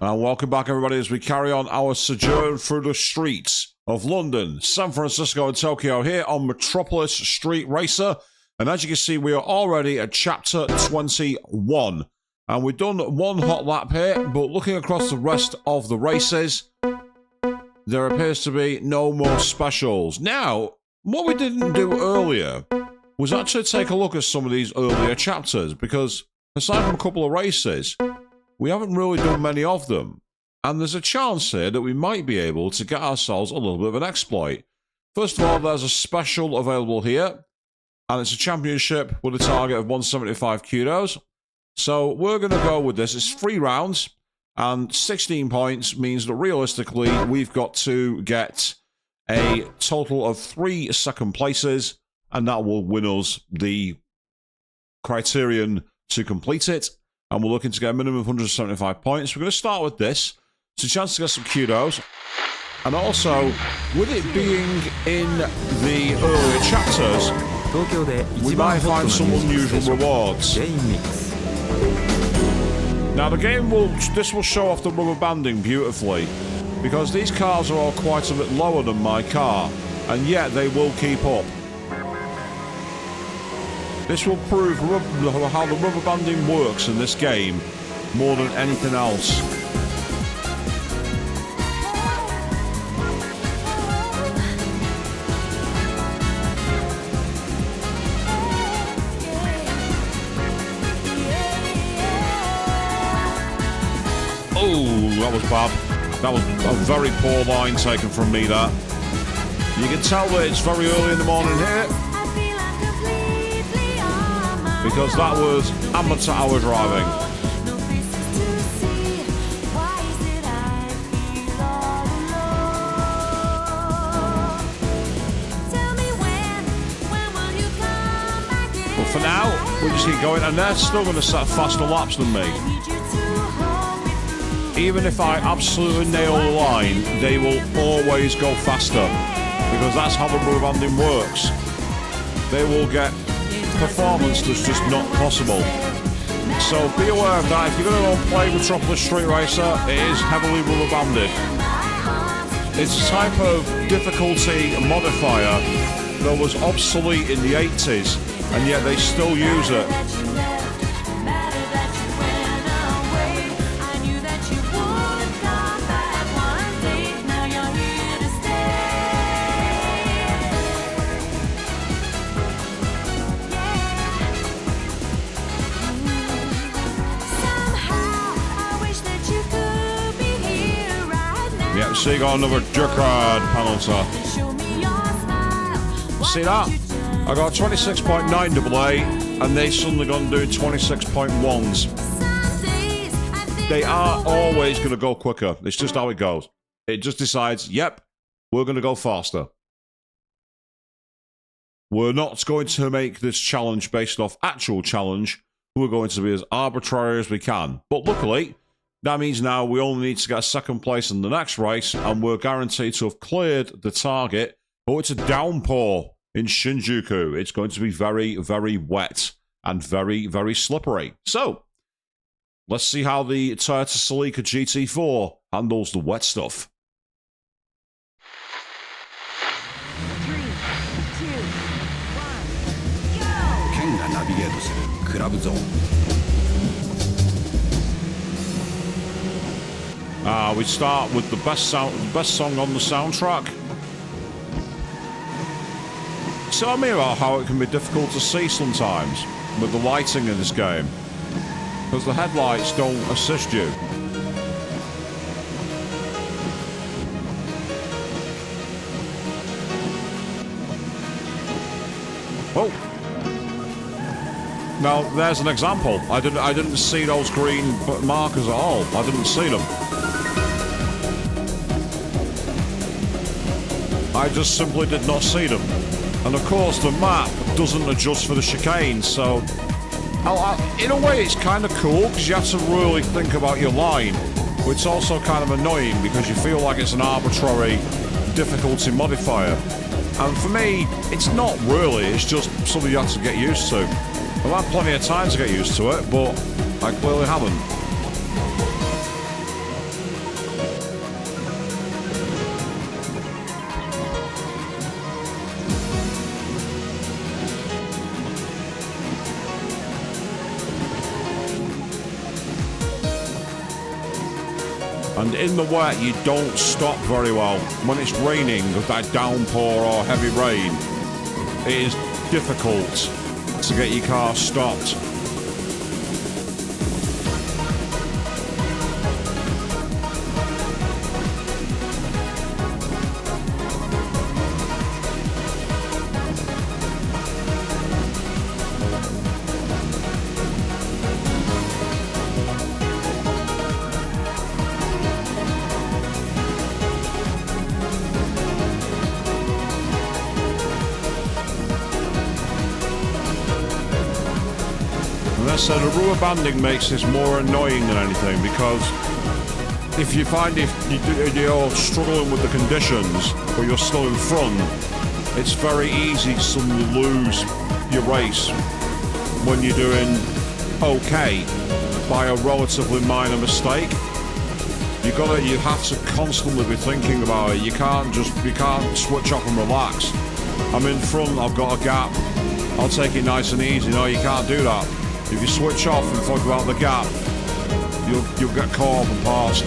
And welcome back, everybody, as we carry on our sojourn through the streets of London, San Francisco, and Tokyo here on Metropolis Street Racer. And as you can see, we are already at Chapter 21. And we've done one hot lap here, but looking across the rest of the races, there appears to be no more specials. Now, what we didn't do earlier was actually take a look at some of these earlier chapters, because aside from a couple of races, we haven't really done many of them, and there's a chance here that we might be able to get ourselves a little bit of an exploit. First of all, there's a special available here, and it's a championship with a target of 175 kudos. So we're going to go with this. It's 3 rounds, and 16 points means that realistically we've got to get a total of 3 second places, and that will win us the criterion to complete it. And we're looking to get a minimum of 175 points. We're going to start with this. It's a chance to get some kudos. And also, with it being in the earlier chapters, we might find some unusual rewards. Now the game this will show off the rubber banding beautifully, because these cars are all quite a bit lower than my car, and yet they will keep up. This will prove how the rubber banding works in this game more than anything else. Oh, that was bad. That was a very poor line taken from me, that. You can tell that it's very early in the morning here, because that was amateur hour driving. But for now, we just keep going, and they're still going to set faster laps than me. Even if I absolutely nail the line, they will always go faster, because that's how the rubber banding works. They will get performance that's just not possible. So be aware of that. If you're going to go play Metropolis Street Racer, it is heavily rubber banded. It's a type of difficulty modifier that was obsolete in the 80s, and yet they still use it. So you got another jerk-ride penalty. See that? I got 26.9 AA, and they suddenly gone doing 26.1s. They are always going to go quicker. It's just how it goes. It just decides, yep, we're going to go faster. We're not going to make this challenge based off actual challenge. We're going to be as arbitrary as we can. But luckily, that means now we only need to get a second place in the next race, and we're guaranteed to have cleared the target. Oh, it's a downpour in Shinjuku. It's going to be very, very wet and very, very slippery. So, let's see how the Toyota Celica GT4 handles the wet stuff. 3, 2, 1, go! 剣がナビゲートするクラブゾーン We start with the best song on the soundtrack. Tell me about how it can be difficult to see sometimes with the lighting in this game, because the headlights don't assist you. Oh, now there's an example. I didn't see those green markers at all. I didn't see them. I just simply did not see them. And of course the map doesn't adjust for the chicane, so in a way it's kind of cool, because you have to really think about your line, but it's also kind of annoying because you feel like it's an arbitrary difficulty modifier. And for me, it's not really, it's just something you have to get used to. I've had plenty of time to get used to it, but I clearly haven't. And in the wet, you don't stop very well. When it's raining, with that downpour or heavy rain, it is difficult to get your car stopped. So the rubber banding makes this more annoying than anything, because if you're struggling with the conditions but you're still in front, it's very easy to suddenly lose your race when you're doing okay by a relatively minor mistake. You have to constantly be thinking about it. You can't switch off and relax. I'm in front, I've got a gap, I'll take it nice and easy. No, you can't do that. If you switch off and think about the gap, you'll get caught up and passed.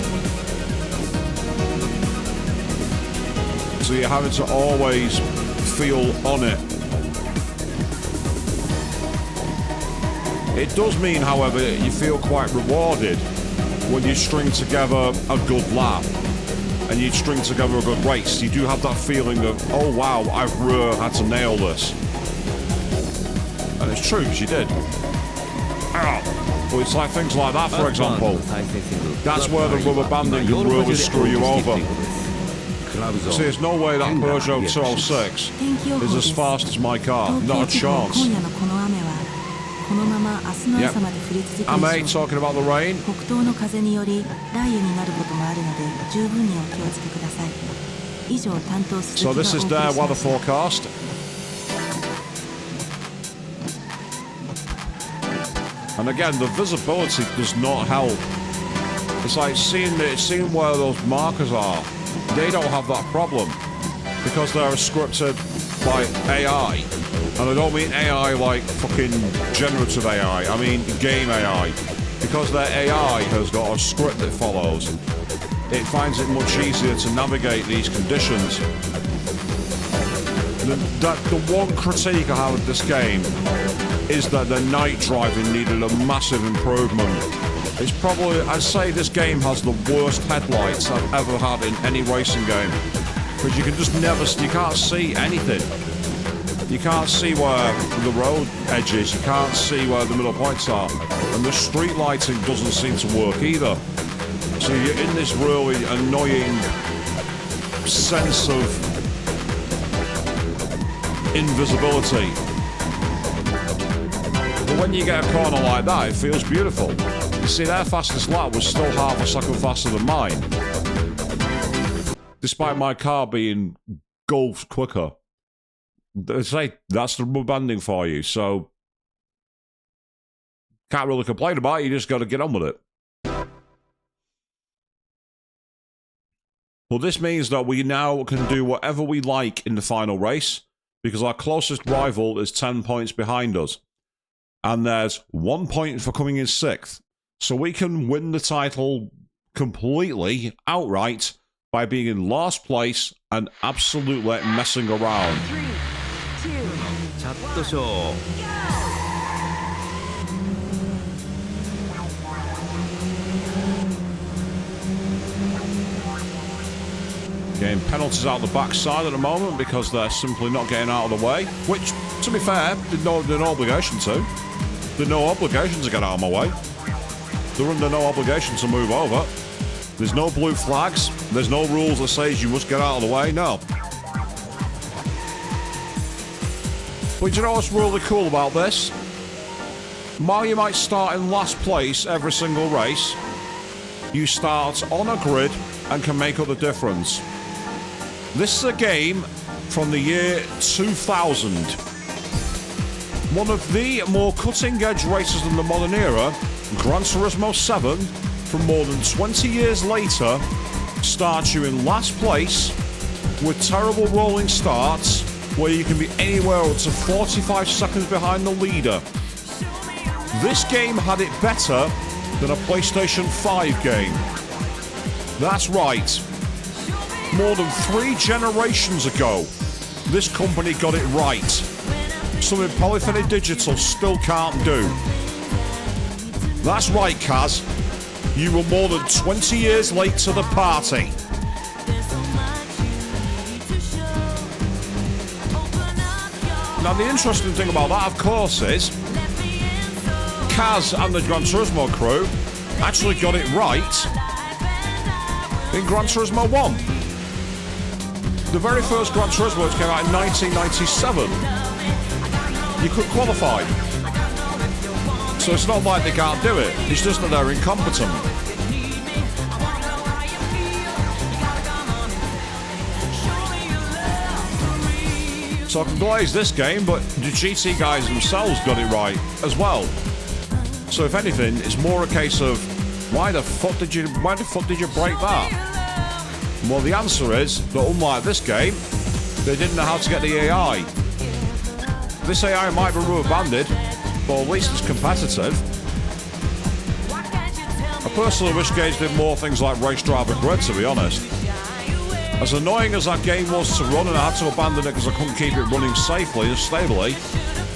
So you're having to always feel on it. It does mean, however, you feel quite rewarded when you string together a good lap and you string together a good race. You do have that feeling of, oh wow, I've really had to nail this. And it's true, because you did. But it's like things like that, for example. That's where the rubber banding can really screw you over. See, there's no way that Peugeot 206 is as fast as my car. Not a chance. Yep. Ame talking about the rain. So this is their weather forecast. And again, the visibility does not help. It's like seeing where those markers are. They don't have that problem because they're scripted by AI. And I don't mean AI like fucking generative AI. I mean game AI. Because their AI has got a script it follows, it finds it much easier to navigate these conditions. The one critique I have of this game is that the night driving needed a massive improvement. It's probably, I'd say this game has the worst headlights I've ever had in any racing game. Because you can just you can't see anything. You can't see where the road edge is, you can't see where the middle points are. And the street lighting doesn't seem to work either. So you're in this really annoying sense of invisibility. But when you get a corner like that, it feels beautiful. You see, their fastest lap was still half a second faster than mine, despite my car being gulfed quicker. They say that's the rubber banding for you, so can't really complain about it, you just got to get on with it. Well, this means that we now can do whatever we like in the final race, because our closest rival is 10 points behind us. And there's 1 point for coming in 6th. So we can win the title completely, outright, by being in last place and absolutely messing around. 3, 2, チャットショー Getting penalties out the backside at the moment because they're simply not getting out of the way. Which, to be fair, they're no obligation to. They're no obligation to get out of my way. They're under no obligation to move over. There's no blue flags. There's no rules that says you must get out of the way. No. But you know what's really cool about this? While you might start in last place every single race, you start on a grid and can make up the difference. This is a game from the year 2000. One of the more cutting-edge races in the modern era, Gran Turismo 7, from more than 20 years later, starts you in last place with terrible rolling starts where you can be anywhere up to 45 seconds behind the leader. This game had it better than a PlayStation 5 game. That's right. More than 3 generations ago, this company got it right. Something Polyphony Digital still can't do. That's right, Kaz. You were more than 20 years late to the party. Now, the interesting thing about that, of course, is Kaz and the Gran Turismo crew actually got it right in Gran Turismo 1. The very first Gran Turismo came out in 1997. You could qualify. So it's not like they can't do it. It's just that they're incompetent. So I can glaze this game, but the GT guys themselves got it right as well. So if anything, it's more a case of why the fuck did you break that? Well, the answer is that unlike this game, they didn't know how to get the AI. This AI might be rubber banded, but at least it's competitive. I personally wish games did more things like Race Driver Grid, to be honest. As annoying as that game was to run, and I had to abandon it because I couldn't keep it running safely and stably,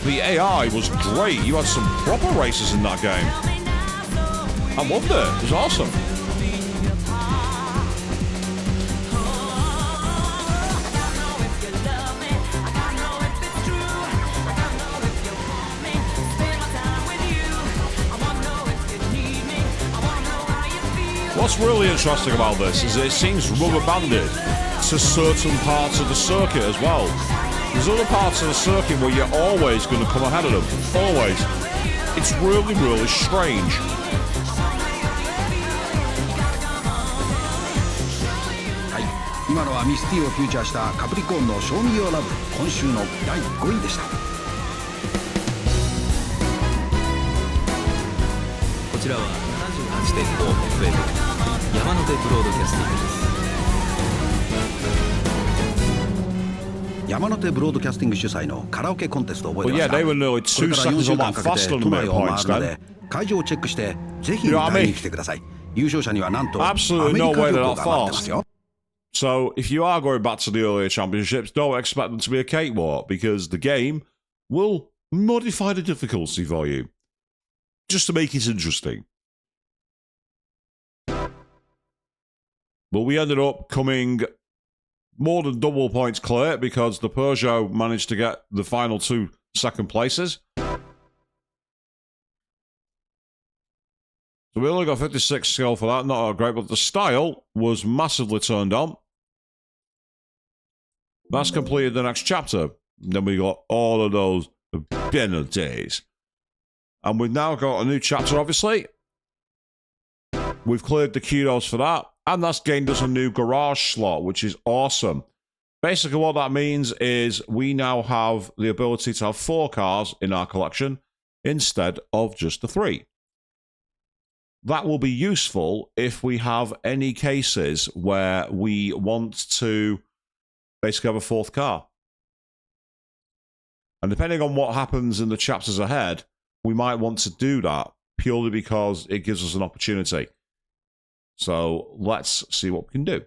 the AI was great. You had some proper races in that game. I loved it. It was awesome. What's really interesting about this is it seems rubber banded to certain parts of the circuit as well. There's other parts of the circuit where you're always going to come ahead of them. Always. It's really, really strange. Hi. 今のはミスティをフューチャーしたカプリコーンの賞味用ラブ今週の第5位でした。こちらは 78.5FM 山手ブロードキャスティングです。山手ブロードキャスティング主催のカラオケコンテストを覚えてますか？ Well, yeah, they were nearly 2 seconds on that faster than 都 me 内 at を回 points るの then. で会場をチェックしてぜひ会いに来てください。優勝者にはなんとアメリカ Absolutely 旅 no 行 way が they're 待って that ます fast. よ。 So if you are going back to the earlier championships, don't expect them to be a cakewalk because the game will modify the difficulty for you just to make it interesting. But we ended up coming more than double points clear because the Peugeot managed to get the final 2 second places. So we only got 56 skill for that, not great, but the style was massively turned on. That's completed the next chapter. Then we got all of those penalties. And we've now got a new chapter, obviously. We've cleared the kudos for that. And that's gained us a new garage slot, which is awesome. Basically, what that means is we now have the ability to have 4 cars in our collection instead of just the 3. That will be useful if we have any cases where we want to basically have a 4th car. And depending on what happens in the chapters ahead, we might want to do that purely because it gives us an opportunity. So let's see what we can do.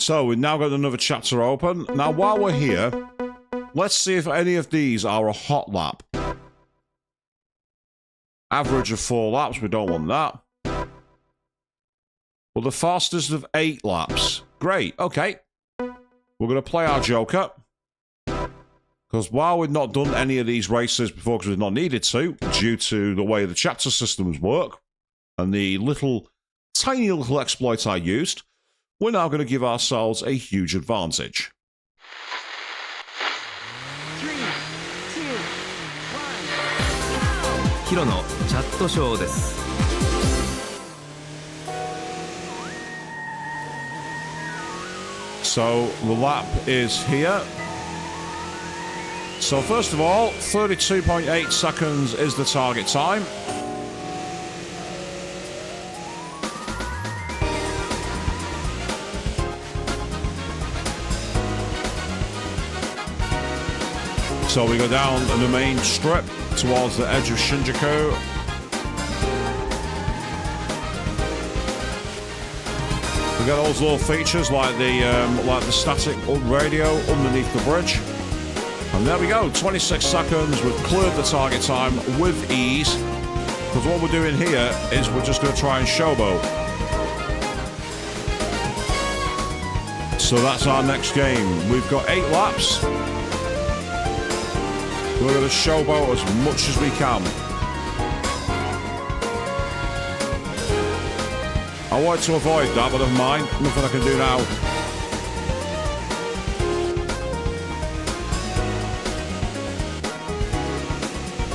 So we've now got another chapter open. Now, while we're here, let's see if any of these are a hot lap. Average of 4 laps, we don't want that. Well, the fastest of 8 laps. Great, okay. We're going to play our Joker. Because while we've not done any of these races before because we've not needed to, due to the way the chapter systems work, and the tiny little exploit I used, we're now going to give ourselves a huge advantage. 3, 2, 1, ヒロのチャットショーです。 So the lap is here. So first of all, 32.8 seconds is the target time. So we go down the main strip towards the edge of Shinjuku. We got all those little features like the static radio underneath the bridge. And there we go, 26 seconds. We've cleared the target time with ease. Because what we're doing here is we're just going to try and showboat. So that's our next game. We've got 8 laps. We're going to showboat as much as we can. I wanted to avoid that, but never mind. Nothing I can do now.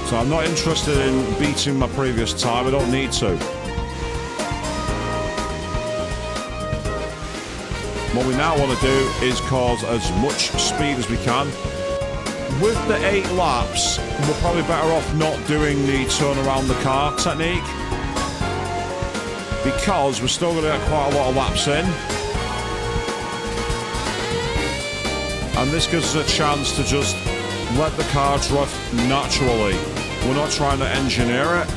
So I'm not interested in beating my previous time. I don't need to. What we now want to do is cause as much speed as we can. With the 8 laps, we're probably better off not doing the turn around the car technique. Because we're still going to get quite a lot of laps in. And this gives us a chance to just let the car drift naturally. We're not trying to engineer it.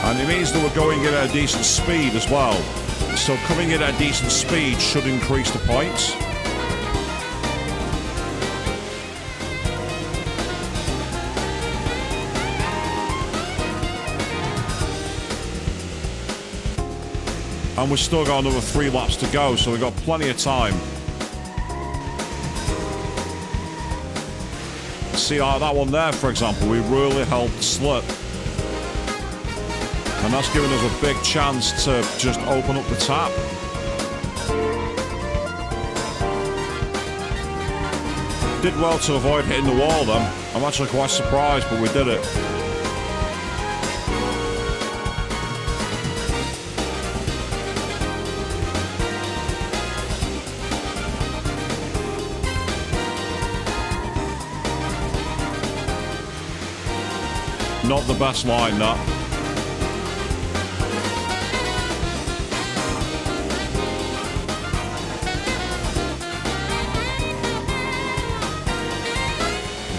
And it means that we're going in at a decent speed as well. So coming in at a decent speed should increase the points. And we've still got another 3 laps to go, so we've got plenty of time. See, like that one there, for example, we really helped slip. And that's given us a big chance to just open up the tap. Did well to avoid hitting the wall then. I'm actually quite surprised, but we did it. Not the best line, that.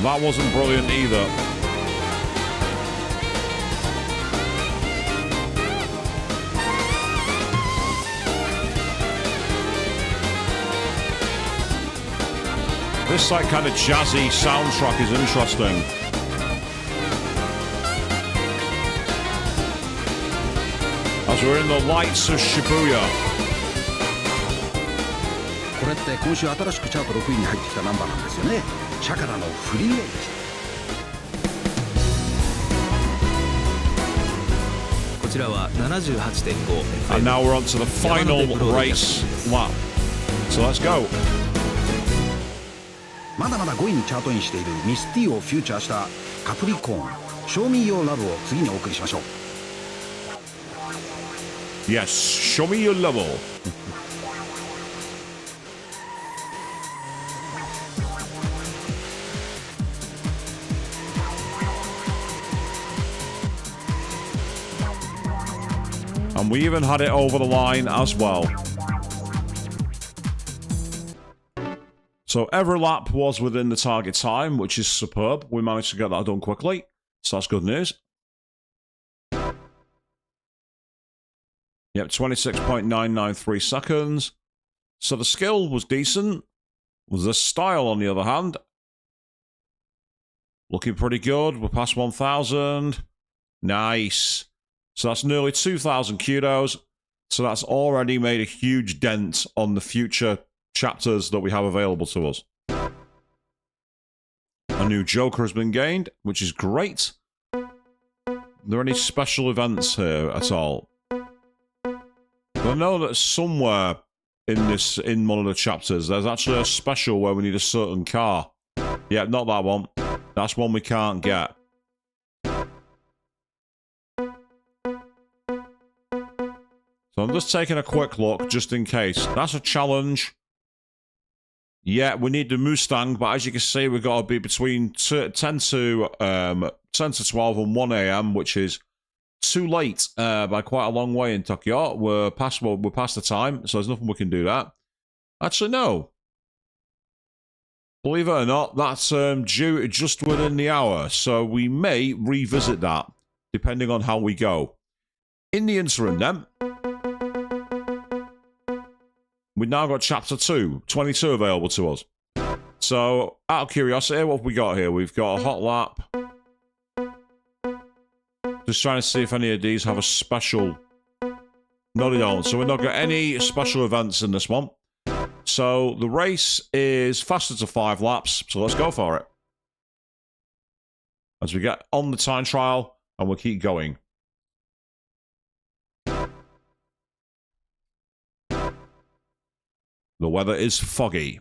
That wasn't brilliant either. This like kind of jazzy soundtrack is interesting. As we're in the lights of Shibuya. これって今週新しくチャート6位に入ってきたナンバーなんですよね。シャカラのフリーウェイ。こちらは 78.5 And now we're on to the final race lap. So let's go. まだまだ5位にチャートインしているミスティをフューチャーしたカプリコーン、賞味用ラブを次にお送りしましょう。Yes, show me your level. And we even had it over the line as well. So every lap was within the target time, which is superb. We managed to get that done quickly. So that's good news. Yep, 26.993 seconds. So the skill was decent. The style, on the other hand, looking pretty good. We're past 1,000. Nice. So that's nearly 2,000 kudos. So that's already made a huge dent on the future chapters that we have available to us. A new Joker has been gained, which is great. Are there any special events here at all? I know that somewhere in one of the chapters, there's actually a special where we need a certain car. Yeah, not that one. That's one we can't get. So I'm just taking a quick look, just in case. That's a challenge. Yeah, we need the Mustang, but as you can see, we've got to be between 10 to 12 and 1 a.m., which is too late by quite a long way in Tokyo. We're past the time, so there's nothing we can do that. Actually, no. Believe it or not, that's due just within the hour, so we may revisit that, depending on how we go. In the interim, then, we've now got Chapter 2, 22 available to us. So, out of curiosity, what have we got here? We've got a hot lap. Just trying to see if any of these have a special... No, they don't. So we're not got any special events in this one. So the race is faster to 5 laps. So let's go for it. As we get on the time trial, and we'll keep going. The weather is foggy.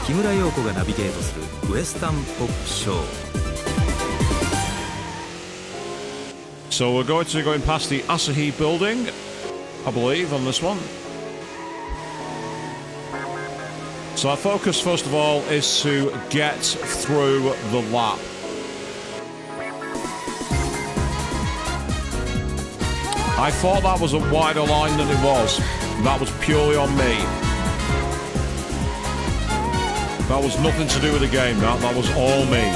Kimura 木村陽子がナビゲートするウエスタンポップショー。So we're going to be going past the Asahi building, I believe, on this one. So our focus, first of all, is to get through the lap. I thought that was a wider line than it was. That was purely on me. That was nothing to do with the game, that was all me.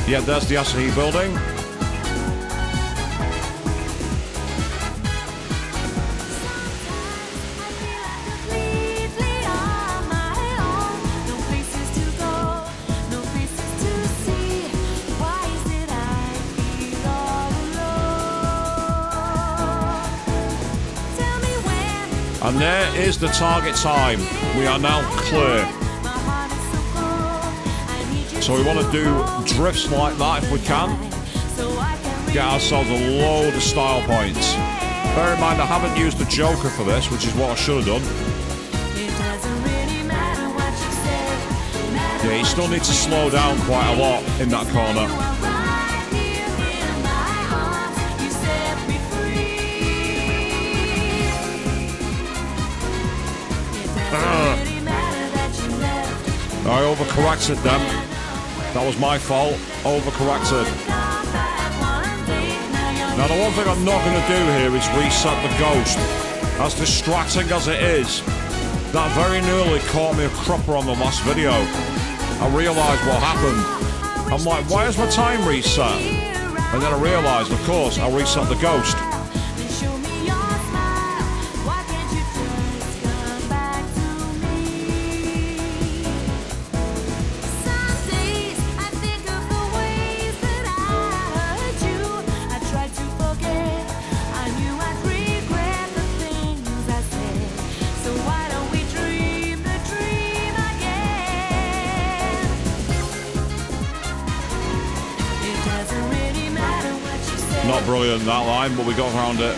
Yeah, there's the Asahi building. And there is the target time. We are now clear. So we want to do drifts like that if we can. Get ourselves a load of style points. Bear in mind I haven't used the Joker for this, which is what I should have done. Yeah, you still need to slow down quite a lot in that corner. I overcorrected them. That was my fault. Overcorrected. Now the one thing I'm not going to do here is reset the ghost. As distracting as it is, that very nearly caught me a cropper on the last video. I realised what happened. I'm like, why is my time reset? And then I realised, of course, I reset the ghost. Not brilliant, that line, but we got around it.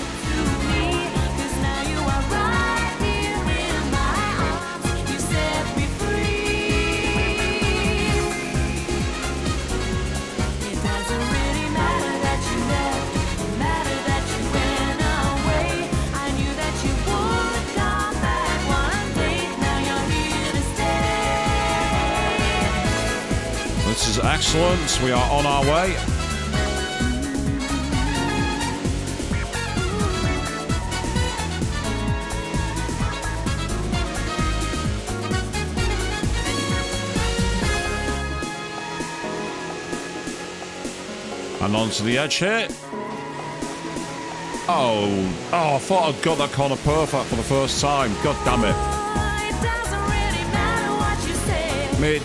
This is excellent. We are on our way. And onto the edge here. Oh, I thought I'd got that corner perfect for the first time. God damn it. I mean,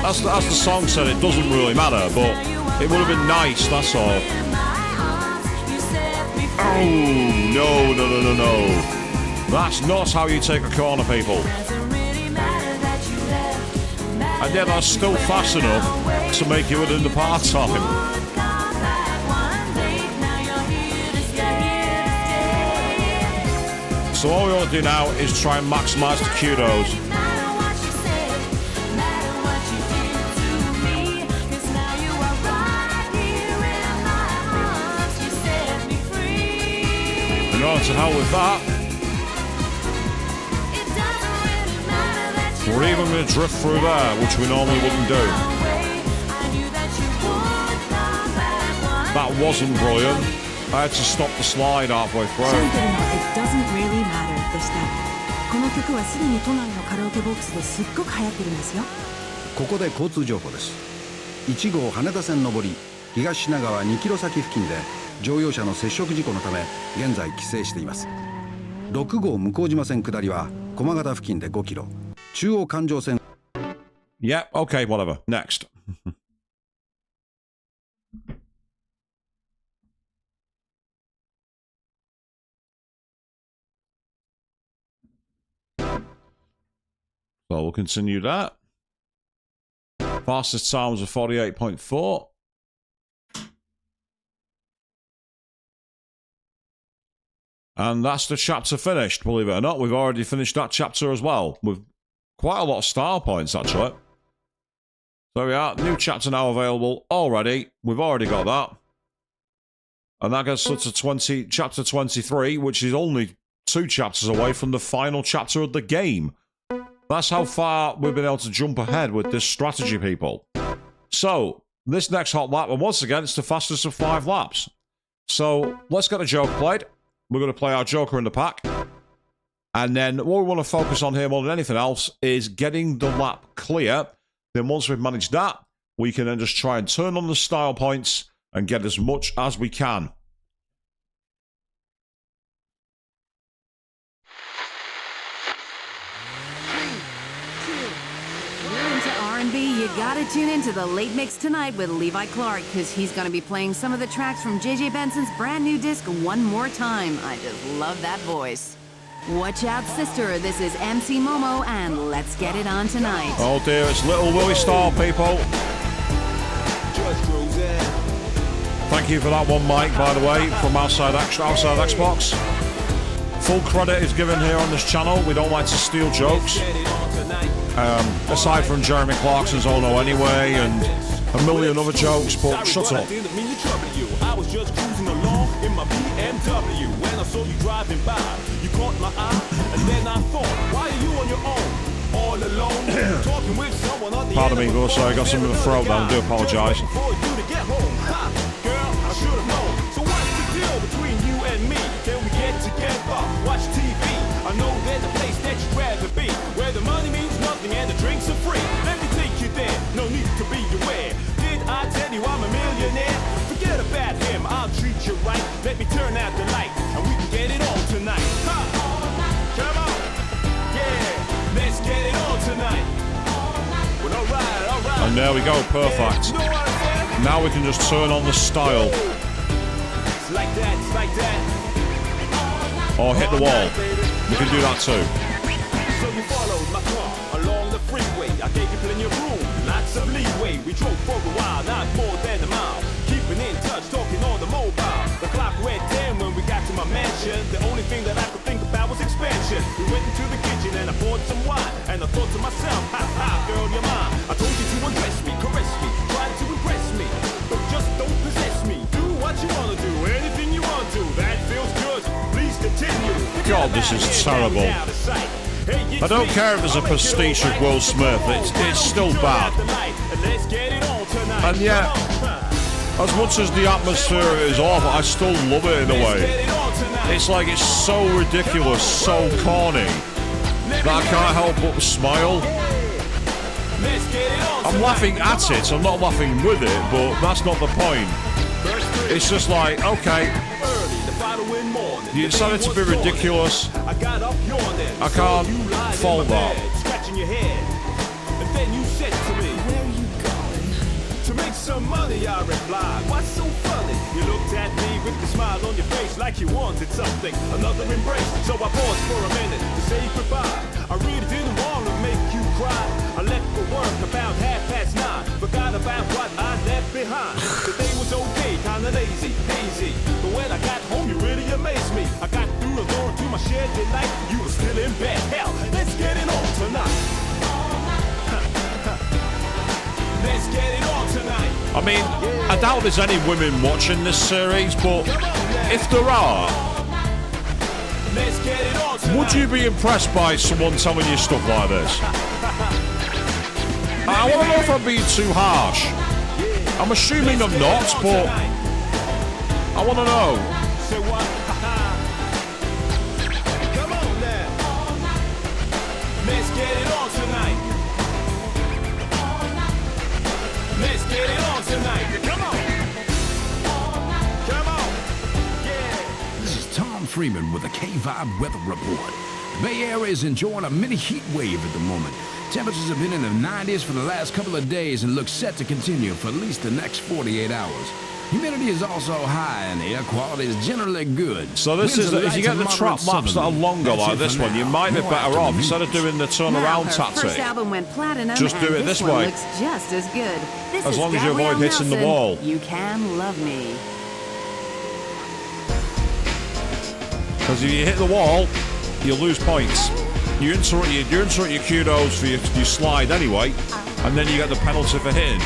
as the song said, it doesn't really matter, but it would have been nice, that's all. Oh, no. That's not how you take a corner, people. And yet that's still fast enough to make it within the part-time. So all we want to do now is try and maximise the kudos. And on to hell with that. We're even going to drift through there, which we normally wouldn't do. That wasn't brilliant. I had to stop the slide halfway through. It doesn't really matter でした。この曲はすでに都内のカラオケボックスですっごく流行ってるんですよ。ここで交通情報です。1号羽田線上り東品川2キロ先付近で乗用車の接触事故のため現在規制しています。6号向島線下りは駒形付近で5キロ、中央環状線。Yeah, okay, whatever. Next. So we'll continue that. Fastest time was a 48.4. And that's the chapter finished, believe it or not. We've already finished that chapter as well, with quite a lot of style points, actually. There we are. New chapter now available already. We've already got that. And that gets us to chapter 23, which is only 2 chapters away from the final chapter of the game. That's how far we've been able to jump ahead with this strategy, people. So, this next hot lap, and once again, it's the fastest of 5 laps. So, let's get a joke played. We're going to play our Joker in the pack. And then what we want to focus on here more than anything else is getting the lap clear. Then once we've managed that, we can then just try and turn on the style points and get as much as we can. R&B, you gotta tune into the Late Mix tonight with Levi Clark, because he's gonna be playing some of the tracks from JJ Benson's brand new disc one more time. I just love that voice. Watch out, sister. This is MC Momo, and let's get it on tonight. Oh dear, it's Little Willie style, people. Thank you for that one, Mike, by the way, from outside Xbox. Full credit is given here on this channel. We don't like to steal jokes. Aside from Jeremy Clarkson's Oh No Anyway and a million other jokes, but shut up. I was just cruising along in my BMW when I saw you driving by. You caught my eye, and then I thought, why are you on your own, all alone, talking with someone on the Pardon me, Gus, sorry, I got something in the throat now, I do apologise. For you to get home, ha, girl, I should have known. So what's the deal between you and me? Can we get together, watch TV? I know there's a place that you'd rather be, where the money means nothing and the drinks are free. Let me take you there, no need to be aware. Did I tell you I'm a millionaire? Forget about him, I'll treat you right. Let me turn out the light, and we can get it on tonight. Ha! Come on! Yeah, let's get it on tonight. Well, alright. And there we go, perfect. You know what I'm saying? Now we can just turn on the style. It's like that. Or hit the wall. We can do that too. So you followed my car along the freeway. I gave you plenty of room, lots of leeway. We drove for a while, not more than a mile. Keeping in touch, talking on the mobile. The clock read 10 when we got to my mansion. The only thing that I could think about was expansion. We went into the kitchen and I poured some wine. And I thought to myself, ha ha, girl, you're mine. I told you to undress me, caress me, try to impress me. But just don't possess me. Do what you wanna do, anything you want to. That feels good, please continue. God, this is terrible. I don't care if it's a pastiche of Will Smith, it's still bad. And yet, as much as the atmosphere is awful, I still love it in a way. It's like it's so ridiculous, so corny, that I can't help but smile. I'm laughing at it, I'm not laughing with it, but that's not the point. It's just like, okay, Early the following morning, you decided to be ridiculous. I got up yawning. I can't You lied in fault my that. bed, scratching your head. And then you said to me, where you going? To make some money, I replied. What's so funny? You looked at me with a smile on your face like you wanted something, another embrace. So I paused for a minute to say goodbye. I really didn't want to make you cry. I left for work about 9:30. Forgot about what I left behind. The day was okay, kinda lazy, hazy. But when I got home, you really amazed me. I got through the door to my shed at night. You were still in bed. Hell, let's get it on tonight. Let's get it on tonight. I mean, I doubt there's any women watching this series, but if there are, Let's get it on tonight. would you be impressed by someone telling you stuff like this? I want to know if I'm being too harsh. I'm assuming I'm not, but I want to know. Say what? Come on now. Let's get it on tonight. Let's get it on tonight. Come on. Come on. Yeah. This is Tom Freeman with a K-Vibe weather report. The Bay Area is enjoying a mini heat wave at the moment. Temperatures have been in the 90s for the last couple of days and look set to continue for at least the next 48 hours. Humidity is also high and the air quality is generally good. So this Winds is, are if you light get to the trap moderate maps that are southerly. longer That's like it this for one, you now. might be More better off. afternoon. Instead of doing the turn Now, around her tactic, first album went platinum, Just do and it this this one way. looks just as good. This As is long as you avoid Gabrielle hitting the Nelson. wall. You Can Love Me. because if you hit the wall, you lose points. You interrupt your kudos for your slide anyway, and then you get the penalty for hitting.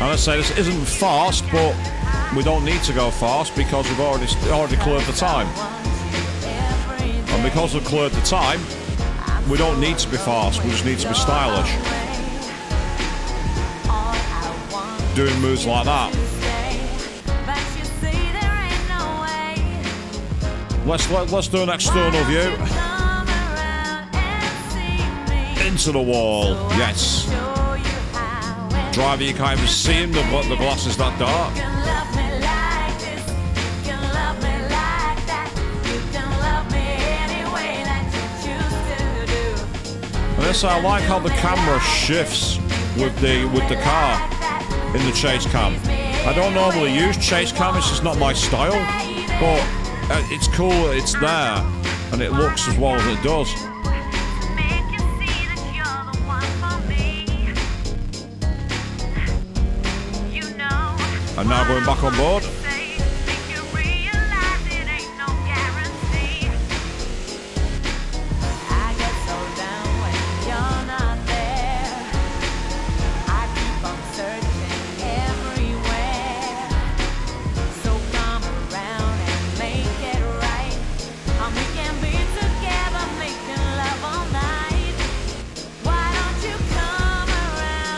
And I say this isn't fast, but we don't need to go fast because we've already cleared the time. And because we've cleared the time, we don't need to be fast. We just need to be stylish. Doing moves like that. Let's do an external view. Into the wall. Yes. Driver, you can't even see him. The glass is that dark. And this, I like how the camera shifts with the car in the chase cam. I don't normally use chase cam. It's just not my style. But it's cool that it's there and it looks as well as it does. And now going back on board.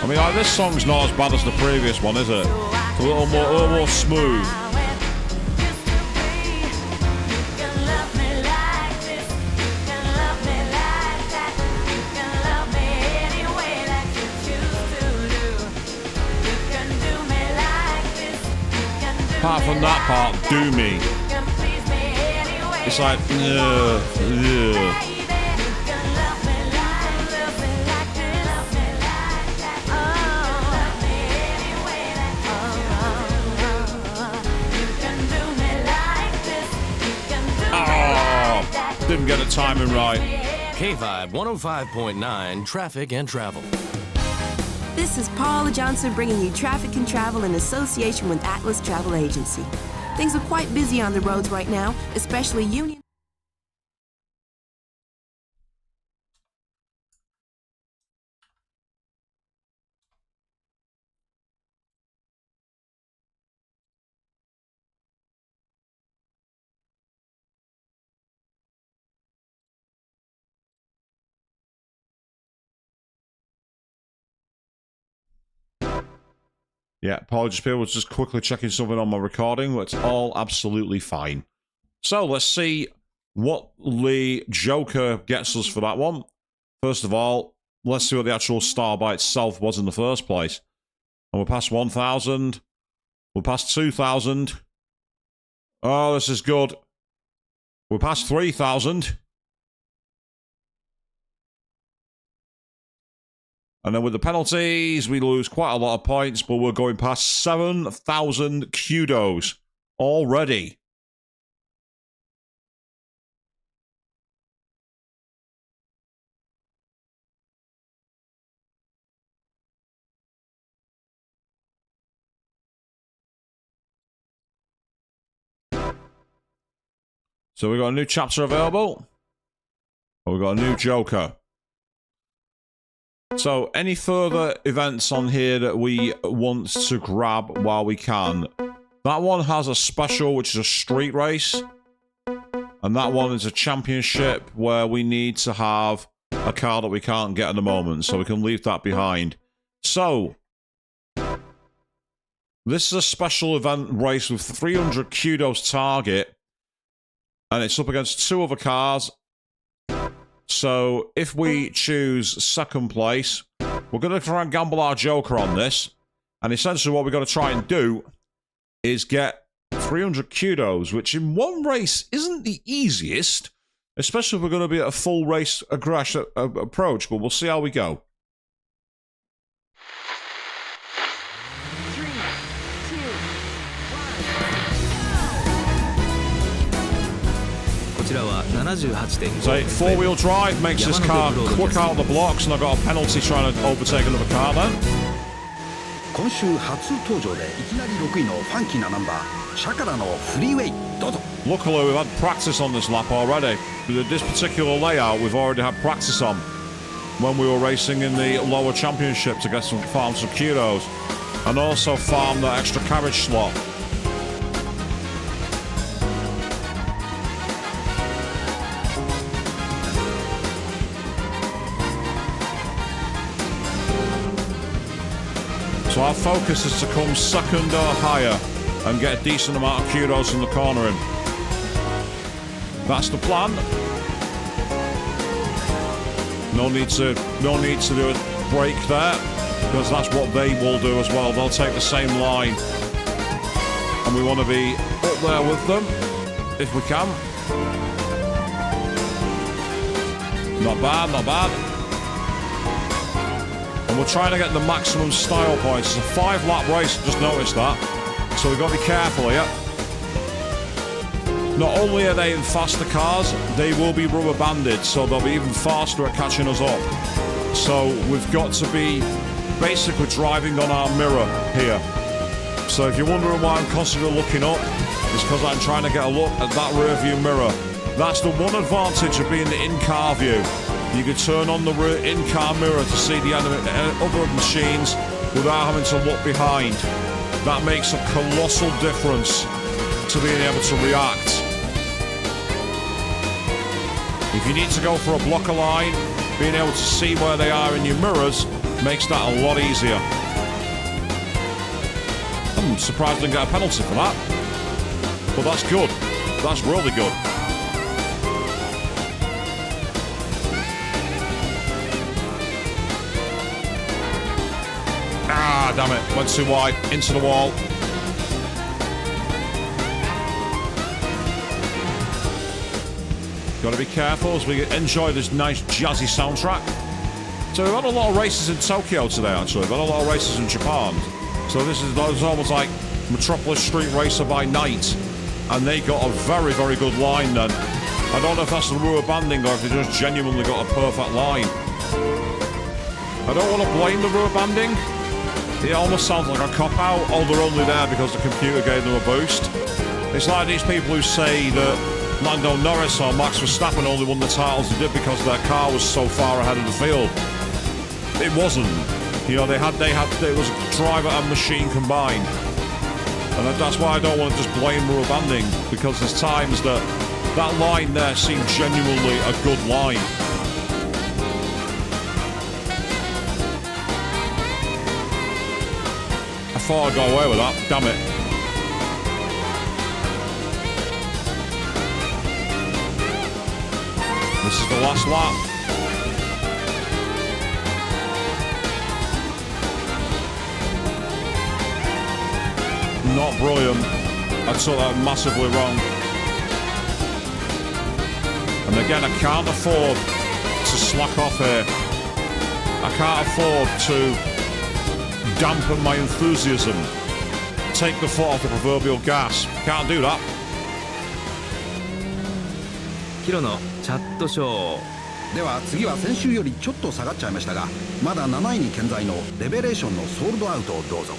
I mean, like, this song's not as bad as the previous one, is it? It's a little more smooth. Apart from that part, do me. It's like, ugh. Didn't get the timing right. K-Vibe 105.9 Traffic and Travel. This is Paula Johnson bringing you traffic and travel in association with Atlas Travel Agency. Things are quite busy on the roads right now, especially Union. Yeah, apologies, people. I was just quickly checking something on my recording. It's all absolutely fine. So let's see what the Joker gets us for that one. First of all, let's see what the actual star by itself was in the first place. And we're past 1,000. We're past 2,000. Oh, this is good. We're past 3,000. And then with the penalties, we lose quite a lot of points, but we're going past 7,000 kudos already. So we've got a new chapter available. We've got a new Joker. So, any further events on here that we want to grab while we can? That one has a special, which is a street race. And that one is a championship where we need to have a car that we can't get at the moment. So we can leave that behind. So, this is a special event race with 300 kudos target. And it's up against 2 other cars. So, if we choose second place, we're going to try and gamble our Joker on this. And essentially what we're going to try and do is get 300 kudos, which in one race isn't the easiest, especially if we're going to be at a full race approach, but we'll see how we go. 3, 2, 1. こちらは 78.5 So, 4-wheel drive makes this car quick out of the blocks, and I got a penalty trying to overtake another car then. 今週初登場でいきなり6位のファンキーなナンバーシャカラのフリーウェイどうぞ Luckily, we've had practice on this lap already. This particular layout, we've already had practice on when we were racing in the lower championship to get some farm some kudos and also farm that extra carriage slot. So our focus is to come second or higher and get a decent amount of kudos from the cornering. That's the plan. No need to do a break there, because that's what they will do as well. They'll take the same line, and we want to be up there with them if we can. Not bad, not bad. And we're trying to get the maximum style points. It's a 5-lap race, just noticed that. So we've got to be careful here. Not only are they in faster cars, they will be rubber banded, so they'll be even faster at catching us up. So we've got to be basically driving on our mirror here. So if you're wondering why I'm constantly looking up, it's because I'm trying to get a look at that rear view mirror. That's the one advantage of being the in-car view. You can turn on the in-car mirror to see the other machines without having to look behind. That makes a colossal difference to being able to react. If you need to go for a blocker line, being able to see where they are in your mirrors makes that a lot easier. I'm surprised I didn't get a penalty for that. But that's good. That's really good. Ah, damn it. Went too wide. Into the wall. Got to be careful as we enjoy this nice jazzy soundtrack. So we've had a lot of races in Tokyo today, actually. We've had a lot of races in Japan. So this is almost like Metropolis Street Racer by night. And they got a very, very good line then. I don't know if that's the rubber banding or if they just genuinely got a perfect line. I don't want to blame the rubber banding. It almost sounds like a cop-out. Oh, they're only there because the computer gave them a boost. It's like these people who say that Lando Norris or Max Verstappen only won the titles they did because their car was so far ahead of the field. It wasn't. You know, it was driver and machine combined. And that's why I don't want to just blame rubber banding, because there's times that line there seemed genuinely a good line. I thought I'd got away with that. Damn it. This is the last lap. Not brilliant. I took that massively wrong. And again, I can't afford to slack off here. I can't afford to dampen my enthusiasm. Take the foot off the proverbial gas. Can't do that. キロのチャットショー。では次は先週よりちょっと下がっちゃいましたが、まだ7位に健在のレベレーションのソールドアウトをどうぞ。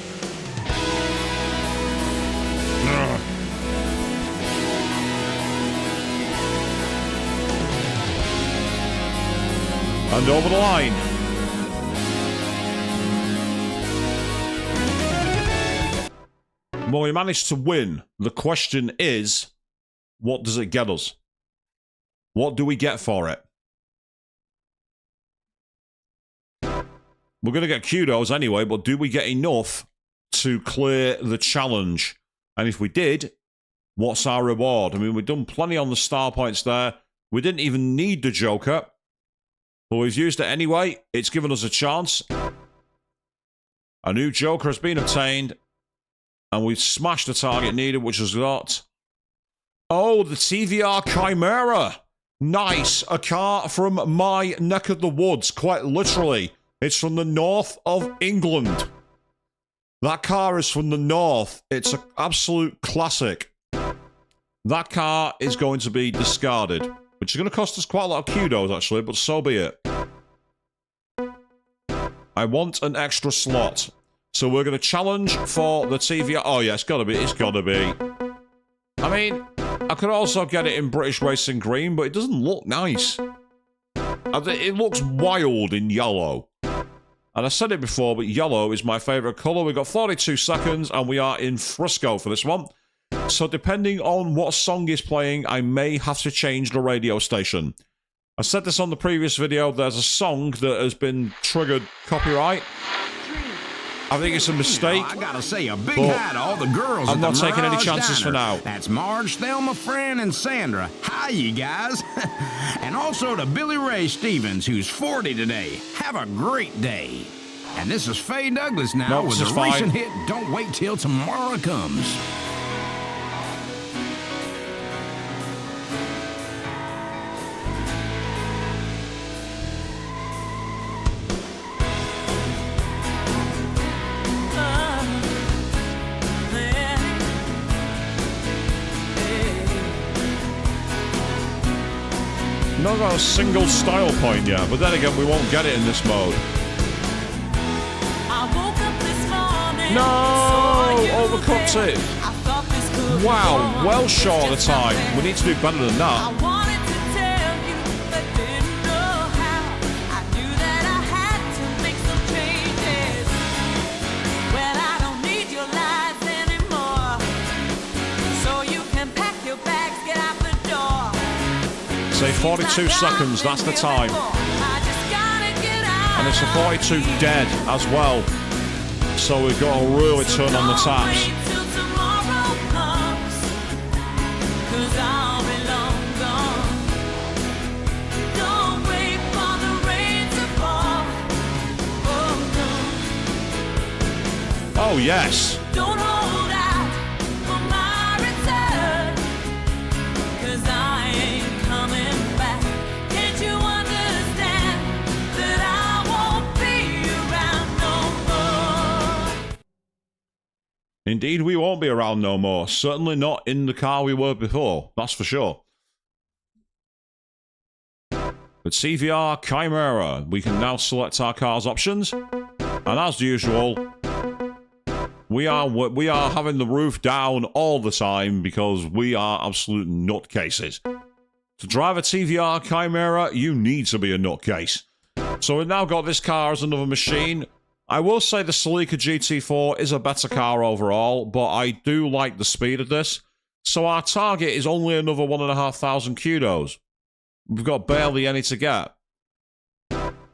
And over the line. Well, we managed to win. The question is, what does it get us? What do we get for it? We're going to get kudos anyway, but do we get enough to clear the challenge? And if we did, what's our reward? I mean, we've done plenty on the star points there. We didn't even need the Joker, but we've used it anyway. It's given us a chance. A new Joker has been obtained, and we've smashed the target needed, which has got... Oh, the TVR Chimera! Nice! A car from my neck of the woods, quite literally. It's from the north of England. That car is from the north. It's an absolute classic. That car is going to be discarded, which is going to cost us quite a lot of kudos, actually, but so be it. I want an extra slot. So we're going to challenge for the TV... Oh, yeah, it's got to be. It's got to be. I mean, I could also get it in British Racing Green, but it doesn't look nice. It looks wild in yellow. And I said it before, but yellow is my favourite colour. We've got 42 seconds, and we are in Frisco for this one. So depending on what song is playing, I may have to change the radio station. I said this on the previous video. There's a song that has been triggered copyright. I think it's a mistake. I gotta say a big hi to all the girls. I'm not taking any Mirage chances for Diner. now. That's Marge, Thelma, Fran, and Sandra. Hi, you guys. And also to Billy Ray Stevens, who's 40 today. Have a great day. And this is Faye Douglas now No, with this the is fine. recent hit Don't Wait Till Tomorrow Comes. Not got a single style point yet, but then again, we won't get it in this mode. No! Overcooked it. Wow, well short of time. We need to do better than that. Say 42 seconds, that's the time. And it's a 42 dead as well. So we've got to really turn on the taps. Oh, yes. Don't hold out for my return, 'cause I ain't coming back. Can't you understand that I won't be around no more? Indeed, we won't be around no more. Certainly not in the car we were before. That's for sure. With CVR Chimera, we can now select our car's options. And as usual, we are having the roof down all the time because we are absolute nutcases. To drive a TVR Chimera, you need to be a nutcase. So we've now got this car as another machine. I will say the Celica GT4 is a better car overall, but I do like the speed of this. So our target is only another 1,500 kudos. We've got barely any to get.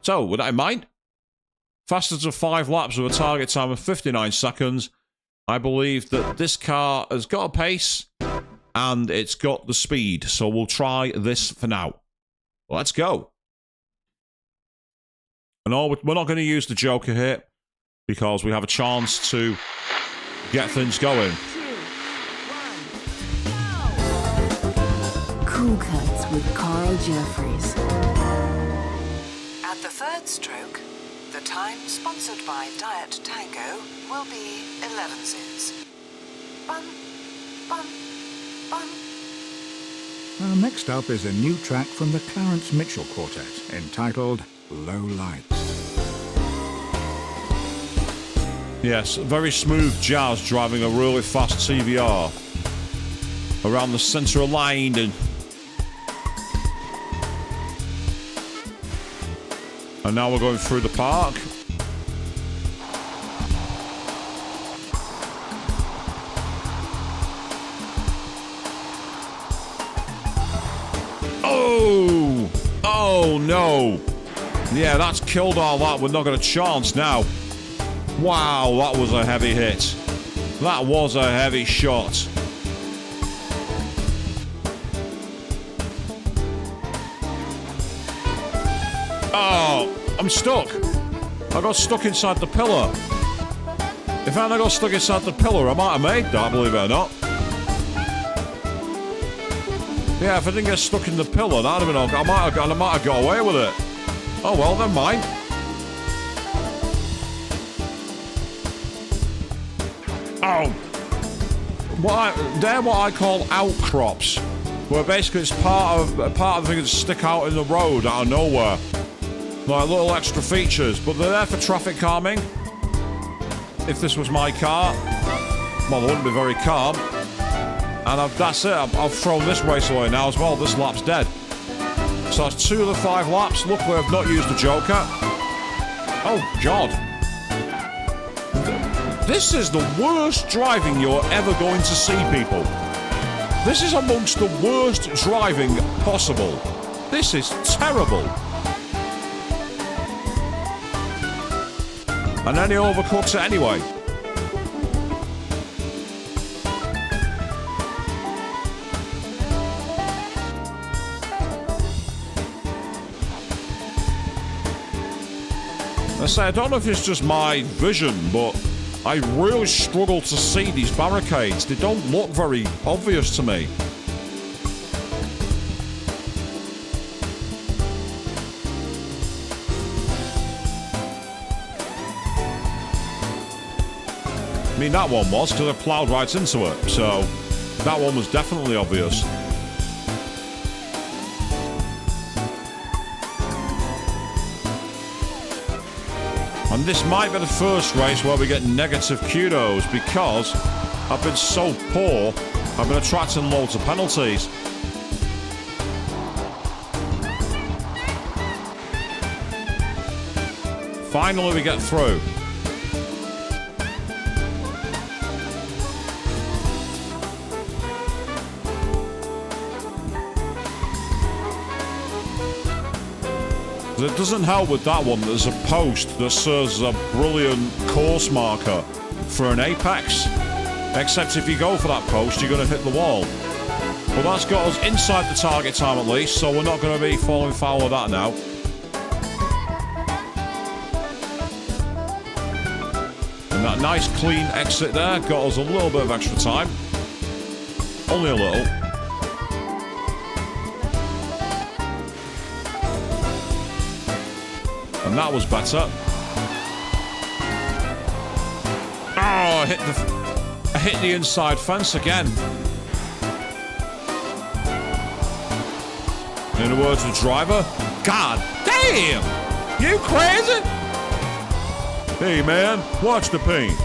So, with that in mind, fastest of 5 laps with a target time of 59 seconds. I believe that this car has got a pace and it's got the speed. So we'll try this for now. Let's go. And we're not going to use the Joker here because we have a chance to get things going. Cool Cuts with Carl Jeffries. At the third stroke, the time sponsored by Diet Tango will be 11 zins. Bum, bum, bum. Next up is a new track from the Clarence Mitchell Quartet entitled Low Lights. Yes, very smooth jazz driving a really fast TVR around the centre of line and now we're going through the park. Oh no. Yeah, that's killed all that. We're not got a chance now. Wow, that was a heavy hit. That was a heavy shot. Oh, I'm stuck. I got stuck inside the pillar. If I hadn't got stuck inside the pillar, I might have made that, believe it or not. Yeah, if I didn't get stuck in the pillar, that'd have been okay. I might have got away with it. Oh well, never mind. Oh, they're what I call outcrops, where basically it's part of the thing that stick out in the road out of nowhere, like little extra features. But they're there for traffic calming. If this was my car, well, it wouldn't be very calm. And that's it. I've thrown this race away now as well. This lap's dead. So that's 2 of the 5 laps. Luckily, I've not used the Joker. Oh, God. This is the worst driving you're ever going to see, people. This is amongst the worst driving possible. This is terrible. And then he overcooks it anyway. I don't know if it's just my vision, but I really struggle to see these barricades. They don't look very obvious to me. I mean, that one was, because I ploughed right into it, so that one was definitely obvious. And this might be the first race where we get negative kudos because I've been so poor, I've been attracting loads of penalties. Finally we get through. It doesn't help with that one. There's a post that serves as a brilliant course marker for an apex. Except if you go for that post, you're going to hit the wall. Well, that's got us inside the target time at least, so we're not going to be falling foul of that now. And that nice clean exit there got us a little bit of extra time. Only a little. And that was better. Oh, I hit the inside fence again. In the words of the driver, God damn! You crazy? Hey man, watch the paint.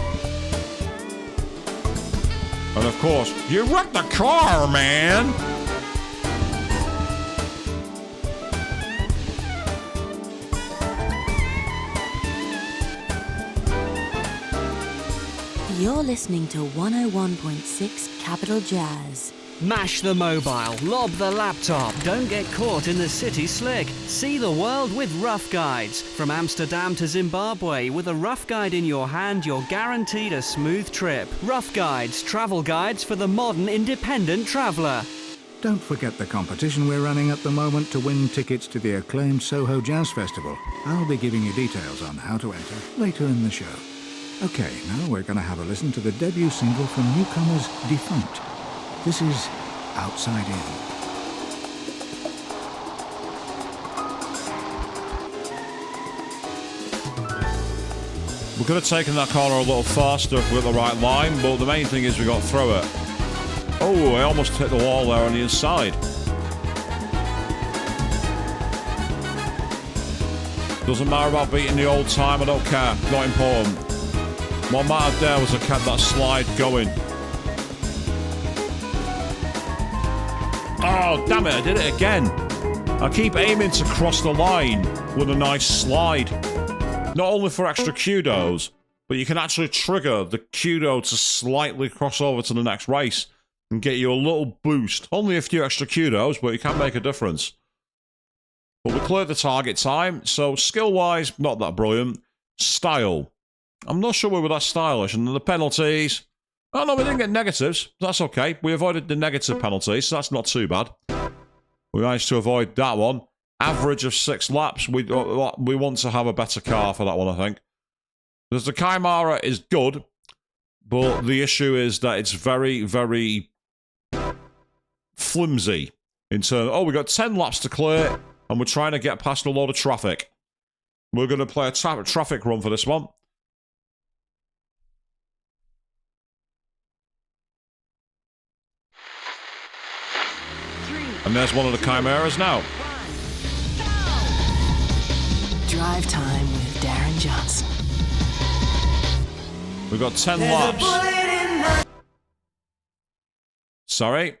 And of course, you wrecked the car, man! You're listening to 101.6 Capital Jazz. Mash the mobile, lob the laptop, don't get caught in the city slick. See the world with Rough Guides. From Amsterdam to Zimbabwe, with a Rough Guide in your hand, you're guaranteed a smooth trip. Rough Guides, travel guides for the modern independent traveller. Don't forget the competition we're running at the moment to win tickets to the acclaimed Soho Jazz Festival. I'll be giving you details on how to enter later in the show. Okay, now we're going to have a listen to the debut single from newcomers Defunct. This is Outside In. We could have taken that corner a little faster if we got the right line, but the main thing is we got through it. Oh, I almost hit the wall there on the inside. Doesn't matter about beating the old time, I don't care. Not important. What mattered there was I kept that slide going. Oh, damn it, I did it again. I keep aiming to cross the line with a nice slide. Not only for extra kudos, but you can actually trigger the kudo to slightly cross over to the next race and get you a little boost. Only a few extra kudos, but you can make a difference. But we cleared the target time, so skill-wise, not that brilliant. Style. I'm not sure we were that stylish, and the penalties... Oh no, we didn't get negatives. That's okay. We avoided the negative penalties, so that's not too bad. We managed to avoid that one. Average of 6 laps. We want to have a better car for that one, I think. Because the Chimera is good, but the issue is that it's very, very flimsy. In terms, oh, we got 10 laps to clear, and we're trying to get past a load of traffic. We're going to play a traffic run for this one. And there's one of the Chimeras now. Drive time with Darren Johnson. We've got 10 laps. Sorry.